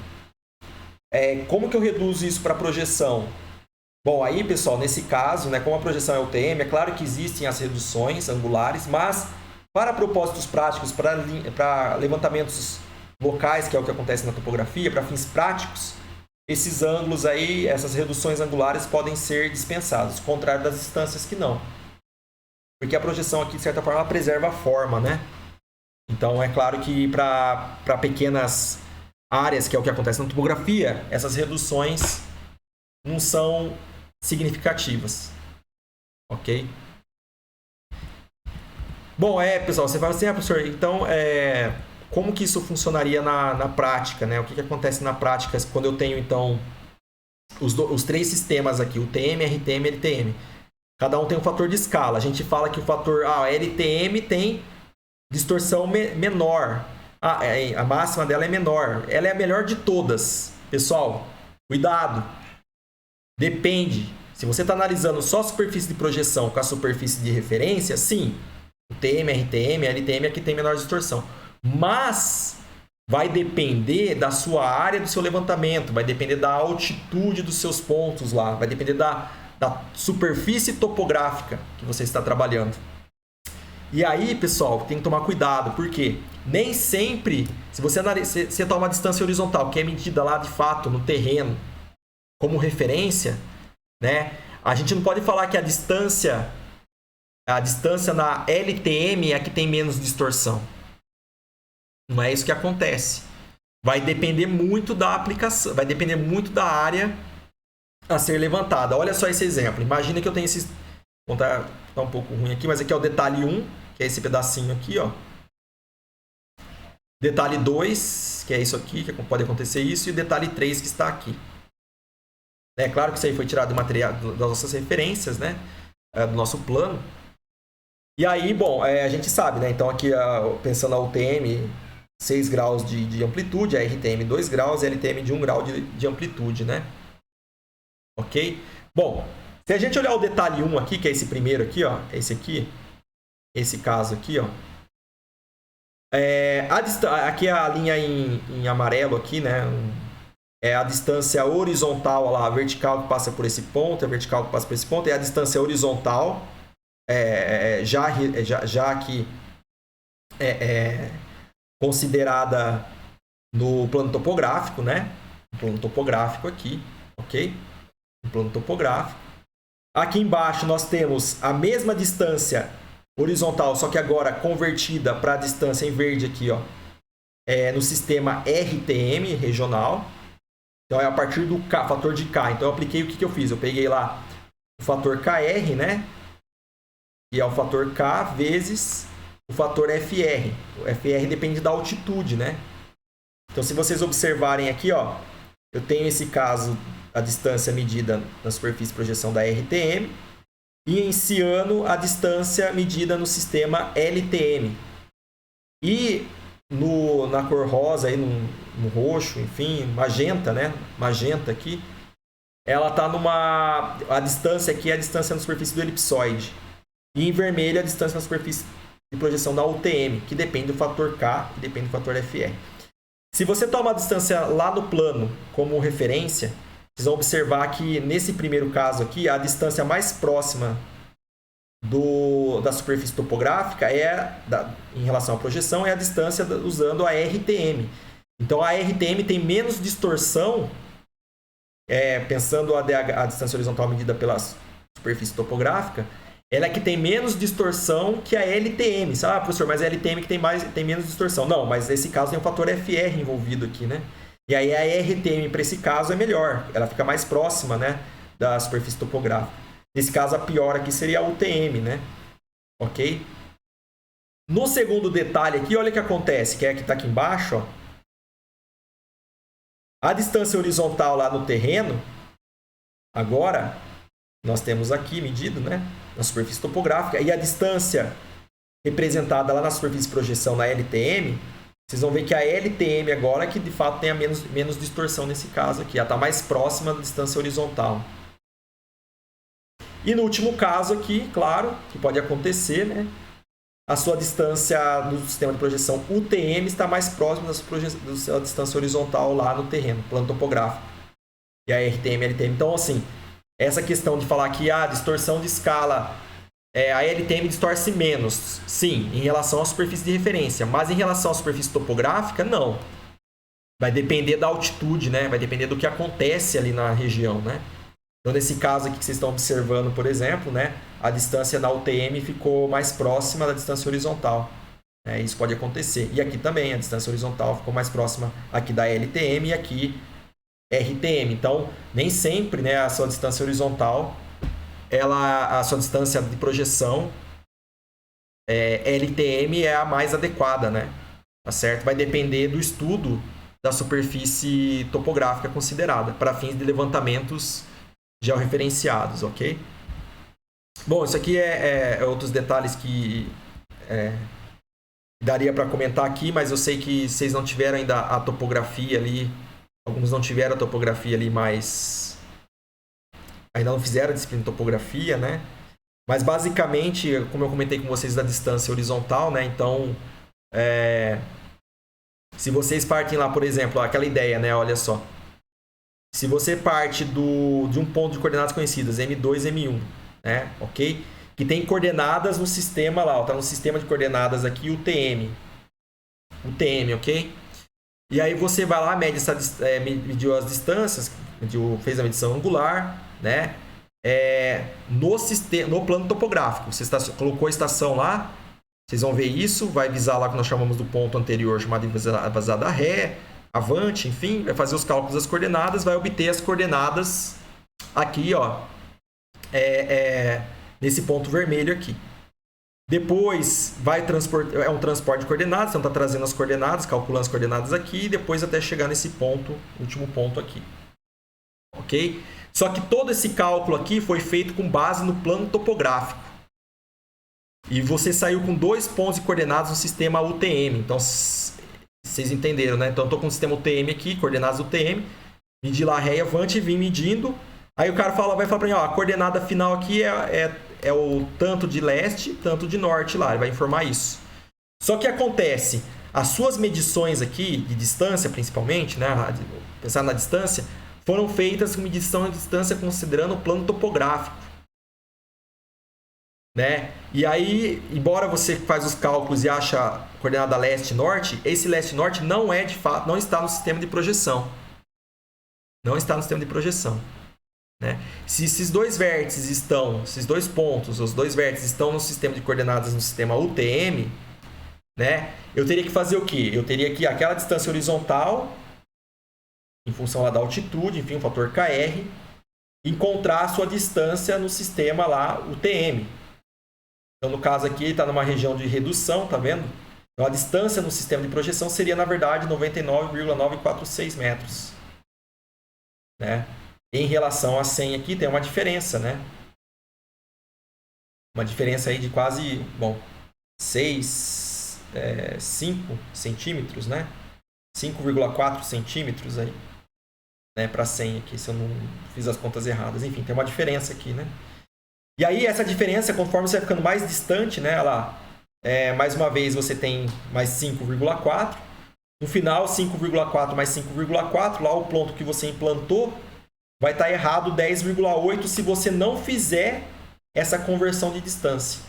[SPEAKER 1] Como que eu reduzo isso para projeção? Bom, aí, pessoal, nesse caso, né, como a projeção é UTM, é claro que existem as reduções angulares, mas para propósitos práticos, para levantamentos locais, que é o que acontece na topografia, para fins práticos, esses ângulos aí, essas reduções angulares podem ser dispensadas, ao contrário das distâncias que não. Porque a projeção aqui, de certa forma, ela preserva a forma, né? Então, é claro que para pequenas áreas, que é o que acontece na topografia, essas reduções não são significativas. Ok? Bom, pessoal, você fala assim, professor, então, como que isso funcionaria na prática, né? O que acontece na prática quando eu tenho, então, os três sistemas aqui, UTM, RTM e LTM. Cada um tem um fator de escala. A gente fala que o fator LTM tem distorção menor. A máxima dela é menor. Ela é a melhor de todas. Pessoal, cuidado. Depende. Se você está analisando só a superfície de projeção com a superfície de referência, sim, o TM, RTM, LTM é que tem menor distorção. Mas vai depender da sua área do seu levantamento, vai depender da altitude dos seus pontos lá, vai depender da superfície topográfica que você está trabalhando. E aí, pessoal, tem que tomar cuidado, porque nem sempre, se você toma uma distância horizontal, que é medida lá de fato no terreno, como referência, né? A gente não pode falar que a distância na LTM é a que tem menos distorção. Não é isso que acontece. Vai depender muito da aplicação, vai depender muito da área a ser levantada. Olha só esse exemplo. Imagina que eu tenho esse... Vou tá um pouco ruim aqui, mas aqui é o detalhe 1, que é esse pedacinho aqui, ó. Detalhe 2, que é isso aqui, que pode acontecer isso, e o detalhe 3, que está aqui. É claro que isso aí foi tirado do material das nossas referências, né? Do nosso plano. E aí, bom, a gente sabe, né? Então aqui, pensando a UTM, 6 graus de amplitude, a RTM 2 graus e a LTM de 1 grau de amplitude, né? Ok? Bom, se a gente olhar o detalhe 1 aqui, que é esse primeiro aqui, ó, esse aqui, esse caso aqui, ó. Aqui é a linha em amarelo aqui, né? É a distância horizontal, lá, a vertical que passa por esse ponto, a vertical que passa por esse ponto, é a distância horizontal, já que considerada no plano topográfico, né? No plano topográfico aqui, ok? No plano topográfico. Aqui embaixo nós temos a mesma distância horizontal, só que agora convertida para a distância em verde aqui, ó, no sistema RTM, regional. Então, é a partir do fator de K. Então, eu apliquei o que eu fiz? Eu peguei lá o fator KR, né? Que é o fator K vezes o fator FR. O FR depende da altitude, né? Então, se vocês observarem aqui, ó, eu tenho esse caso, a distância medida na superfície de projeção da RTM, e em ciano, a distância medida no sistema LTM. E na cor rosa, aí, no roxo, enfim, magenta, né? Magenta aqui, ela está a distância aqui é a distância na superfície do elipsoide. E em vermelho, a distância na superfície de projeção da UTM, que depende do fator K e depende do fator FR. Se você toma a distância lá no plano como referência, vocês vão observar que nesse primeiro caso aqui, a distância mais próxima da superfície topográfica em relação à projeção é a distância usando a RTM. Então a RTM tem menos distorção, pensando a distância horizontal medida pela superfície topográfica, ela é que tem menos distorção que a LTM. Ah, professor, mas a LTM que tem menos distorção. Não, mas nesse caso tem o fator FR envolvido aqui, né? E aí a RTM para esse caso é melhor, ela fica mais próxima, né, da superfície topográfica. Nesse caso, a pior aqui seria a UTM, né? Ok? No segundo detalhe aqui, olha o que acontece, que está aqui embaixo, ó. A distância horizontal lá no terreno, agora, nós temos aqui medido, né, na superfície topográfica, e a distância representada lá na superfície de projeção na LTM, vocês vão ver que a LTM agora é que de fato tem a menos distorção nesse caso aqui. Ela está mais próxima da distância horizontal. E no último caso aqui, claro, que pode acontecer, né? A sua distância no sistema de projeção UTM está mais próxima da sua distância horizontal lá no terreno, plano topográfico. e a RTM e a LTM. Então, assim, essa questão de falar que a distorção de escala, a LTM distorce menos, sim, em relação à superfície de referência, mas em relação à superfície topográfica, não. Vai depender da altitude, né? Vai depender do que acontece ali na região, né? Então, nesse caso aqui que vocês estão observando, por exemplo, né, a distância na UTM ficou mais próxima da distância horizontal. Isso pode acontecer. E aqui também, a distância horizontal ficou mais próxima aqui da LTM e aqui RTM. Então, nem sempre, né, a sua distância horizontal, a sua distância de projeção LTM é a mais adequada, né? Tá certo? Vai depender do estudo da superfície topográfica considerada para fins de levantamentos georreferenciados, ok? Bom, isso aqui é outros detalhes que daria para comentar aqui, mas eu sei que vocês não tiveram ainda a topografia ali, alguns não tiveram a topografia ali, mas ainda não fizeram a disciplina de topografia, né? Mas basicamente, como eu comentei com vocês da distância horizontal, né? Então, se vocês partem lá, por exemplo, aquela ideia, né? Olha só. Se você parte de um ponto de coordenadas conhecidas, M2, M1, né? Ok? Que tem coordenadas no sistema lá, tá no sistema de coordenadas aqui, UTM. UTM, ok? E aí você vai lá, mediu as distâncias, fez a medição angular, né? No plano topográfico. Você colocou a estação lá, vocês vão ver isso, vai visar lá que nós chamamos do ponto anterior, chamado de vazada ré, avante, enfim, vai fazer os cálculos das coordenadas, vai obter as coordenadas aqui, ó, nesse ponto vermelho aqui. Depois vai transportar, um transporte de coordenadas, então está trazendo as coordenadas, calculando as coordenadas aqui, e depois até chegar nesse ponto, último ponto aqui. Ok? Só que todo esse cálculo aqui foi feito com base no plano topográfico. E você saiu com 2 pontos de coordenadas no sistema UTM. Então, vocês entenderam, né? Então, eu estou com o sistema UTM aqui, coordenadas UTM, medi lá ré e avante, vim medindo. Aí o cara vai falar para mim, ó, a coordenada final aqui é o tanto de leste, tanto de norte lá. Ele vai informar isso. Só que acontece, as suas medições aqui, de distância principalmente, né? Pensar na distância, foram feitas com medição de distância considerando o plano topográfico. Né? E aí, embora você faz os cálculos e acha a coordenada leste-norte, esse leste-norte não é de fato, não está no sistema de projeção. Não está no sistema de projeção. Né? Se esses dois vértices estão, esses dois pontos, os dois vértices estão no sistema de coordenadas no sistema UTM, né? Eu teria que fazer o quê? Eu teria que aquela distância horizontal, em função lá da altitude, enfim, o fator KR, encontrar a sua distância no sistema lá UTM. Então, no caso aqui, está numa região de redução, tá vendo? Então, a distância no sistema de projeção seria, na verdade, 99,946 metros. Né? Em relação a 100 aqui, tem uma diferença, né? Uma diferença aí de quase, 5 centímetros, né? 5,4 centímetros aí, né? Para 100 aqui, se eu não fiz as contas erradas. Enfim, tem uma diferença aqui, né? E aí, essa diferença, conforme você vai ficando mais distante, né? Lá, mais uma vez, você tem mais 5,4. No final, 5,4 mais 5,4. Lá, o ponto que você implantou vai estar errado 10,8 se você não fizer essa conversão de distância.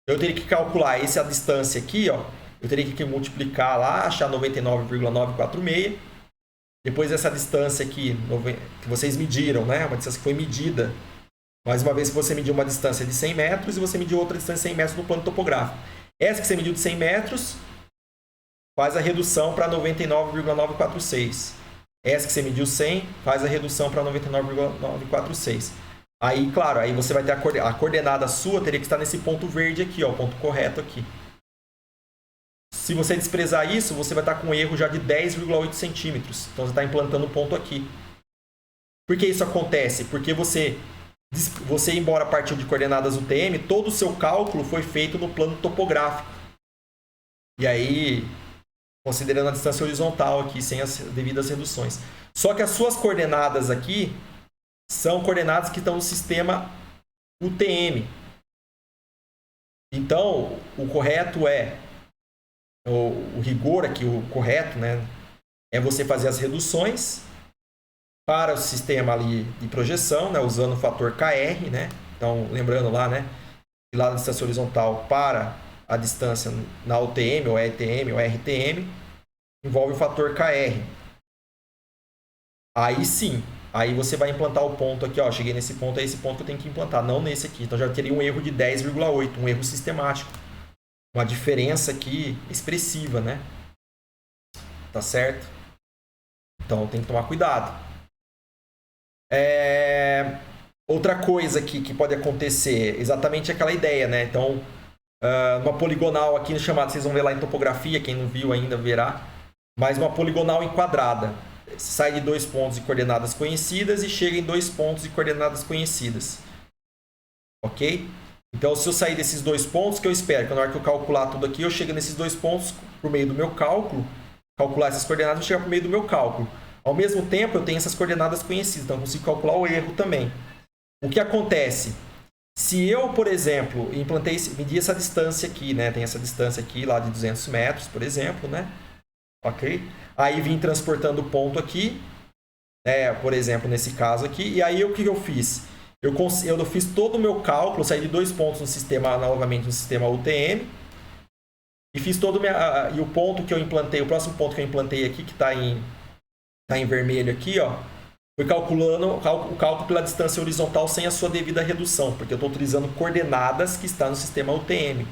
[SPEAKER 1] Eu teria que calcular essa distância aqui, ó. Eu teria que multiplicar lá, achar 99,946. Depois, essa distância aqui, que vocês mediram, né? Uma distância que foi medida. Mais uma vez, você mediu uma distância de 100 metros e você mediu outra distância de 100 metros no plano topográfico. Essa que você mediu de 100 metros faz a redução para 99,946. Essa que você mediu 100 faz a redução para 99,946. Aí, claro, aí você vai ter a coordenada sua, teria que estar nesse ponto verde aqui, ó, o ponto correto aqui. Se você desprezar isso, você vai estar com um erro já de 10,8 centímetros. Então, você está implantando um ponto aqui. Por que isso acontece? Porque você, embora partiu de coordenadas UTM, todo o seu cálculo foi feito no plano topográfico. E aí, considerando a distância horizontal aqui, sem as devidas reduções. Só que as suas coordenadas aqui são coordenadas que estão no sistema UTM. Então, o correto o rigor aqui, o correto, né, é você fazer as reduções para o sistema ali de projeção, né, usando o fator KR, né? Então, lembrando lá, né, que lá na distância horizontal para a distância na UTM, ou ETM, ou RTM, envolve o fator KR. Aí sim, aí você vai implantar o ponto aqui, ó, cheguei nesse ponto, é esse ponto que eu tenho que implantar, não nesse aqui. Então já teria um erro de 10,8, um erro sistemático. Uma diferença aqui expressiva, né? Tá certo? Então tem que tomar cuidado. Outra coisa que pode acontecer, exatamente aquela ideia, né? Então, uma poligonal aqui no chamado, vocês vão ver lá em topografia, quem não viu ainda verá, mas uma poligonal enquadrada. Sai de 2 pontos de coordenadas conhecidas e chega em 2 pontos de coordenadas conhecidas. Ok? Então, se eu sair desses 2 pontos, que eu espero que na hora que eu calcular tudo aqui, eu chego nesses 2 pontos por meio do meu cálculo, calcular essas coordenadas e chegar por meio do meu cálculo. Ao mesmo tempo, eu tenho essas coordenadas conhecidas, então eu consigo calcular o erro também. O que acontece? Se eu, por exemplo, medi essa distância aqui, né? Tem essa distância aqui, lá de 200 metros, por exemplo, né? Ok? Aí vim transportando o ponto aqui, por exemplo, nesse caso aqui, e aí o que eu fiz? Eu fiz todo o meu cálculo, saí de 2 pontos no sistema, novamente no sistema UTM, e fiz todo e o ponto que eu implantei, o próximo ponto que eu implantei aqui, que está em vermelho aqui, ó, foi calculando o cálculo pela distância horizontal sem a sua devida redução, porque eu estou utilizando coordenadas que está no sistema UTM.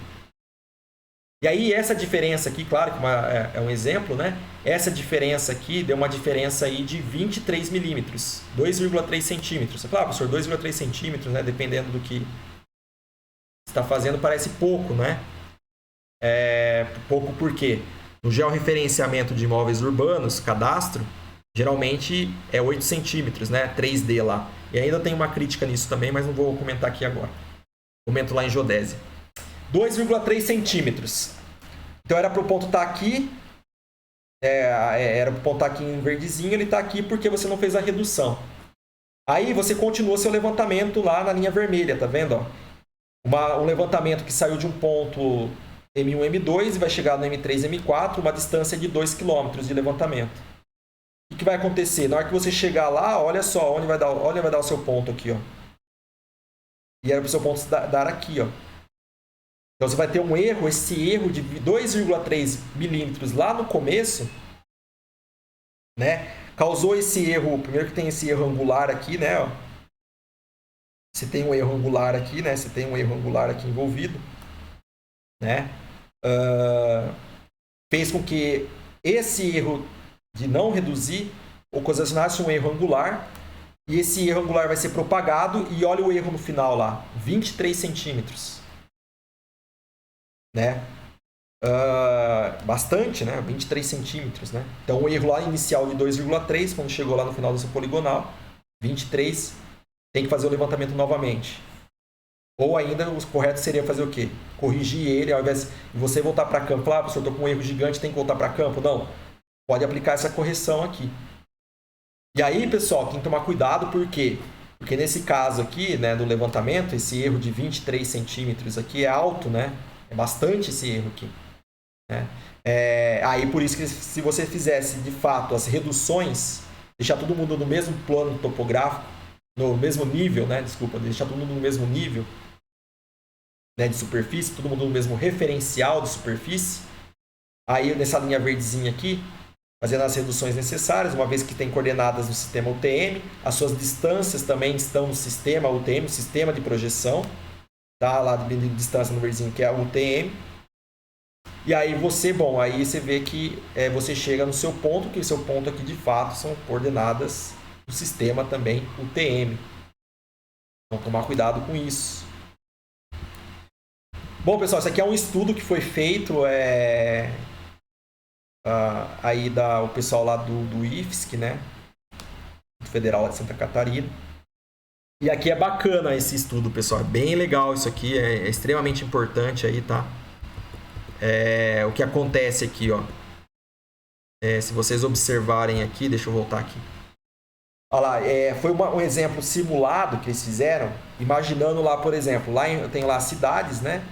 [SPEAKER 1] E aí essa diferença aqui, claro que é um exemplo, né? Essa diferença aqui deu uma diferença aí de 23 milímetros, 2,3 centímetros. Você fala, professor, 2,3 centímetros, né? Dependendo do que você está fazendo, parece pouco, né? Pouco por quê? No georreferenciamento de imóveis urbanos, cadastro, geralmente é 8 centímetros, né? 3D lá. E ainda tem uma crítica nisso também, mas não vou comentar aqui agora. Comento lá em geodésia. 2,3 centímetros. Então era para o ponto estar aqui, era para o ponto estar aqui em verdezinho, ele está aqui porque você não fez a redução. Aí você continua seu levantamento lá na linha vermelha, tá vendo? Um levantamento que saiu de um ponto M1, M2 e vai chegar no M3, M4, uma distância de 2 km de levantamento. O que vai acontecer? Na hora que você chegar lá, olha só onde vai dar o seu ponto aqui, ó. E era para o seu ponto dar aqui, ó. Então, você vai ter um erro, esse erro de 2,3 milímetros lá no começo, né? Causou esse erro, primeiro que tem esse erro angular aqui, né? Ó. Você tem um erro angular aqui, né? Você tem um erro angular aqui envolvido, né? Fez com que esse erro de não reduzir ocasionasse um erro angular, e esse erro angular vai ser propagado, e olha o erro no final lá, 23 centímetros. Né? Bastante, né? 23 centímetros, né? Então o erro lá inicial de 2,3, quando chegou lá no final dessa poligonal, 23, tem que fazer o levantamento novamente. Ou ainda, o correto seria fazer o quê? Corrigir ele, ao invés de você voltar para campo, falar, professor, eu estou com um erro gigante, tem que voltar para campo. Não, pode aplicar essa correção aqui. E aí, pessoal, tem que tomar cuidado, por quê? Porque nesse caso aqui, né, do levantamento, esse erro de 23 centímetros aqui é alto, né? É bastante esse erro aqui. Né? Aí por isso que se você fizesse de fato as reduções, deixar todo mundo no mesmo plano topográfico, no mesmo nível, né? Desculpa, deixar todo mundo no mesmo nível, né, de superfície, todo mundo no mesmo referencial de superfície, aí nessa linha verdezinha aqui, fazendo as reduções necessárias, uma vez que tem coordenadas no sistema UTM, as suas distâncias também estão no sistema UTM, no sistema de projeção, tá? Lá de distância no verdezinho, que é a UTM. E aí você vê que você chega no seu ponto, que o seu ponto aqui de fato são coordenadas do sistema também UTM. Então tomar cuidado com isso. Bom, pessoal, isso aqui é um estudo que foi feito aí o pessoal lá do IFSC, né? Do Federal de Santa Catarina. E aqui é bacana esse estudo, pessoal. É bem legal isso aqui, é extremamente importante aí, tá? O que acontece aqui, ó. Se vocês observarem aqui, deixa eu voltar aqui. Olha lá, foi um exemplo simulado que eles fizeram, imaginando lá, por exemplo, tem lá cidades, né?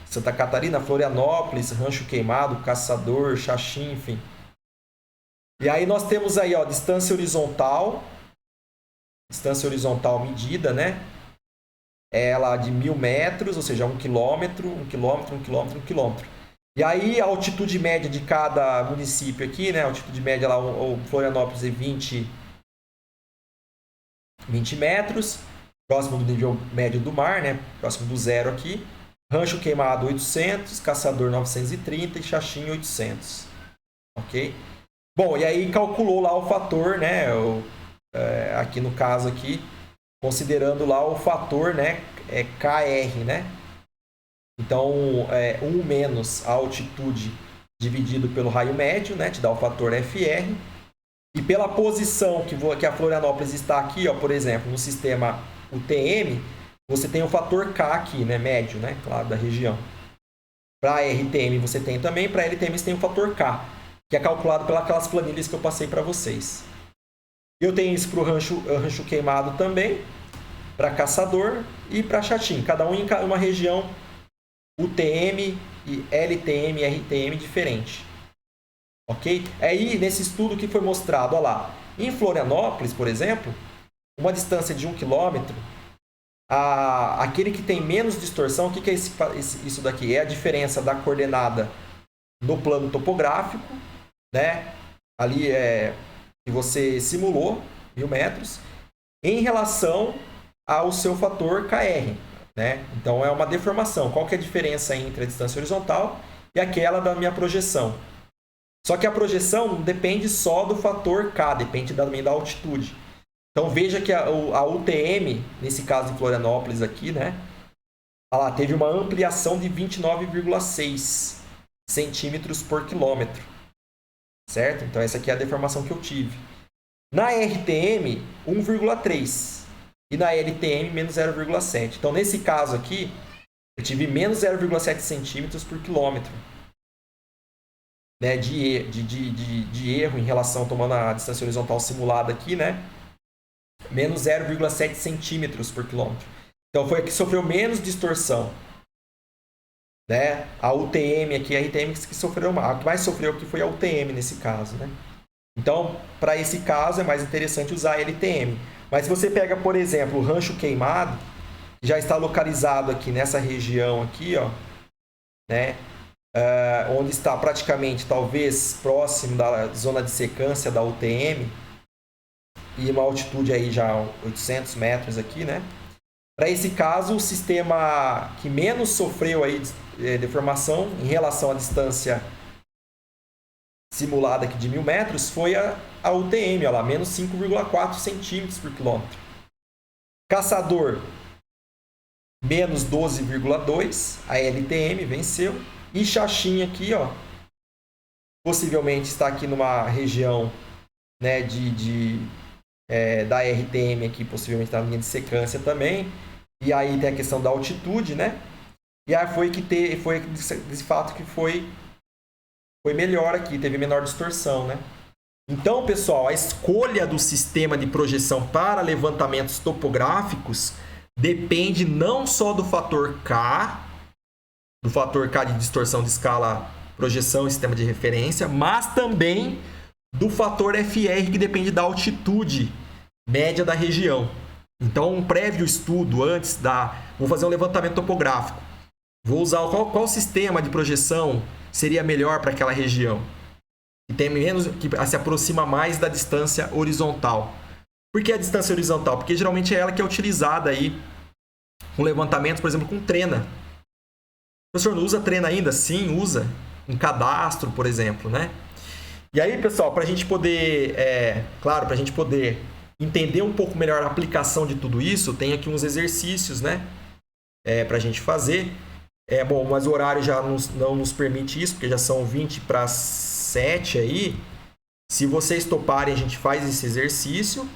[SPEAKER 1] Santa Catarina, Florianópolis, Rancho Queimado, Caçador, Xaxim, enfim. E aí nós temos aí, ó, distância horizontal, distância horizontal medida, né? Ela de 1.000 metros, ou seja, 1 quilômetro, 1 quilômetro, 1 quilômetro, 1 quilômetro. E aí a altitude média de cada município aqui, né? A altitude média lá, o Florianópolis é 20 metros, próximo do nível médio do mar, né? Próximo do zero aqui. Rancho Queimado 800, Caçador 930 e Xaxim 800. Ok? Bom, e aí calculou lá o fator, né? Aqui no caso aqui, considerando lá o fator, né? KR, né? Então, 1 menos a altitude dividido pelo raio médio, né? Te dá o fator FR. E pela posição que a Florianópolis está aqui, ó, por exemplo, no sistema UTM, você tem o fator K aqui, né? Médio, né? Claro, da região. Para RTM você tem também, para LTM você tem o fator K, que é calculado pelas planilhas que eu passei para vocês. Eu tenho isso para o rancho Queimado também, para Caçador e para Xaxim. Cada um em uma região UTM, e LTM e RTM diferente. Ok? Aí, nesse estudo que foi mostrado, olha lá, em Florianópolis, por exemplo, uma distância de 1 km, aquele que tem menos distorção, o que é isso daqui? É a diferença da coordenada no plano topográfico, né? Ali que você simulou, 1.000 metros, em relação ao seu fator KR, né? Então, é uma deformação. Qual que é a diferença entre a distância horizontal e aquela da minha projeção? Só que a projeção não depende só do fator K, depende também da altitude. Então, veja que a UTM, nesse caso de Florianópolis aqui, né? Ela teve uma ampliação de 29,6 centímetros por quilômetro. Certo? Então, essa aqui é a deformação que eu tive. Na RTM, 1,3. E na LTM, menos 0,7. Então, nesse caso aqui, eu tive menos 0,7 centímetros por quilômetro, né, de erro em relação, tomando a distância horizontal simulada aqui, né? Menos 0,7 centímetros por quilômetro. Então, foi a que sofreu menos distorção. Né? A UTM aqui, a RTM que sofreu mais. A que mais sofreu aqui foi a UTM nesse caso, né? Então, para esse caso, é mais interessante usar a LTM. Mas se você pega, por exemplo, o Rancho Queimado, que já está localizado aqui nessa região aqui, ó, né? Onde está praticamente, talvez, próximo da zona de secância da UTM, e uma altitude aí já 800 metros aqui, né? Para esse caso, o sistema que menos sofreu aí deformação em relação à distância simulada aqui de 1.000 metros foi a UTM, olha lá, menos 5,4 centímetros por quilômetro. Caçador, menos 12,2, a LTM venceu. E Xaxim aqui, ó, possivelmente está aqui numa região, né, da RTM aqui, possivelmente na linha de secância também. E aí tem a questão da altitude, né? E aí foi desse fato que foi melhor aqui, teve menor distorção, né? Então, pessoal, a escolha do sistema de projeção para levantamentos topográficos depende não só do fator K de distorção de escala, projeção e sistema de referência, mas também do fator FR, que depende da altitude média da região. Então, um prévio estudo antes vou fazer um levantamento topográfico. Vou usar qual sistema de projeção seria melhor para aquela região, que se aproxima mais da distância horizontal. Por que a distância horizontal? Porque geralmente é ela que é utilizada aí com levantamentos, por exemplo, com trena. O professor não usa trena ainda? Sim, usa. Um cadastro, por exemplo, né? E aí, pessoal, para a gente poder, para a gente poder entender um pouco melhor a aplicação de tudo isso, tem aqui uns exercícios, né? Para a gente fazer. Bom, mas o horário já não nos permite isso, porque já são 20 para 7 aí. Se vocês toparem, a gente faz esse exercício.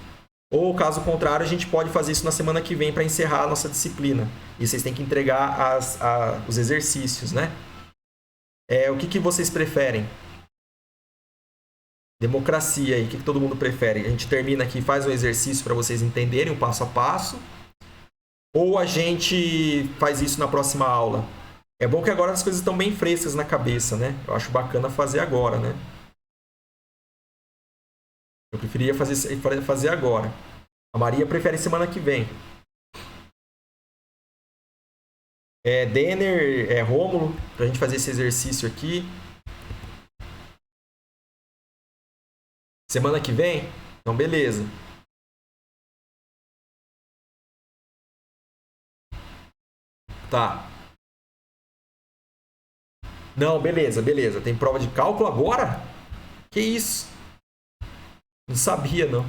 [SPEAKER 1] Ou, caso contrário, a gente pode fazer isso na semana que vem para encerrar a nossa disciplina. E vocês têm que entregar os exercícios, né? O que vocês preferem? Democracia aí, o que todo mundo prefere? A gente termina aqui, faz um exercício para vocês entenderem o passo a passo. Ou a gente faz isso na próxima aula? É bom que agora as coisas estão bem frescas na cabeça, né? Eu acho bacana fazer agora, né? Eu preferia fazer agora. A Maria prefere semana que vem. Denner, Rômulo, pra gente fazer esse exercício aqui. Semana que vem? Então, beleza. Tá. Não, beleza, beleza. Tem prova de cálculo agora? Que isso? Não sabia, não.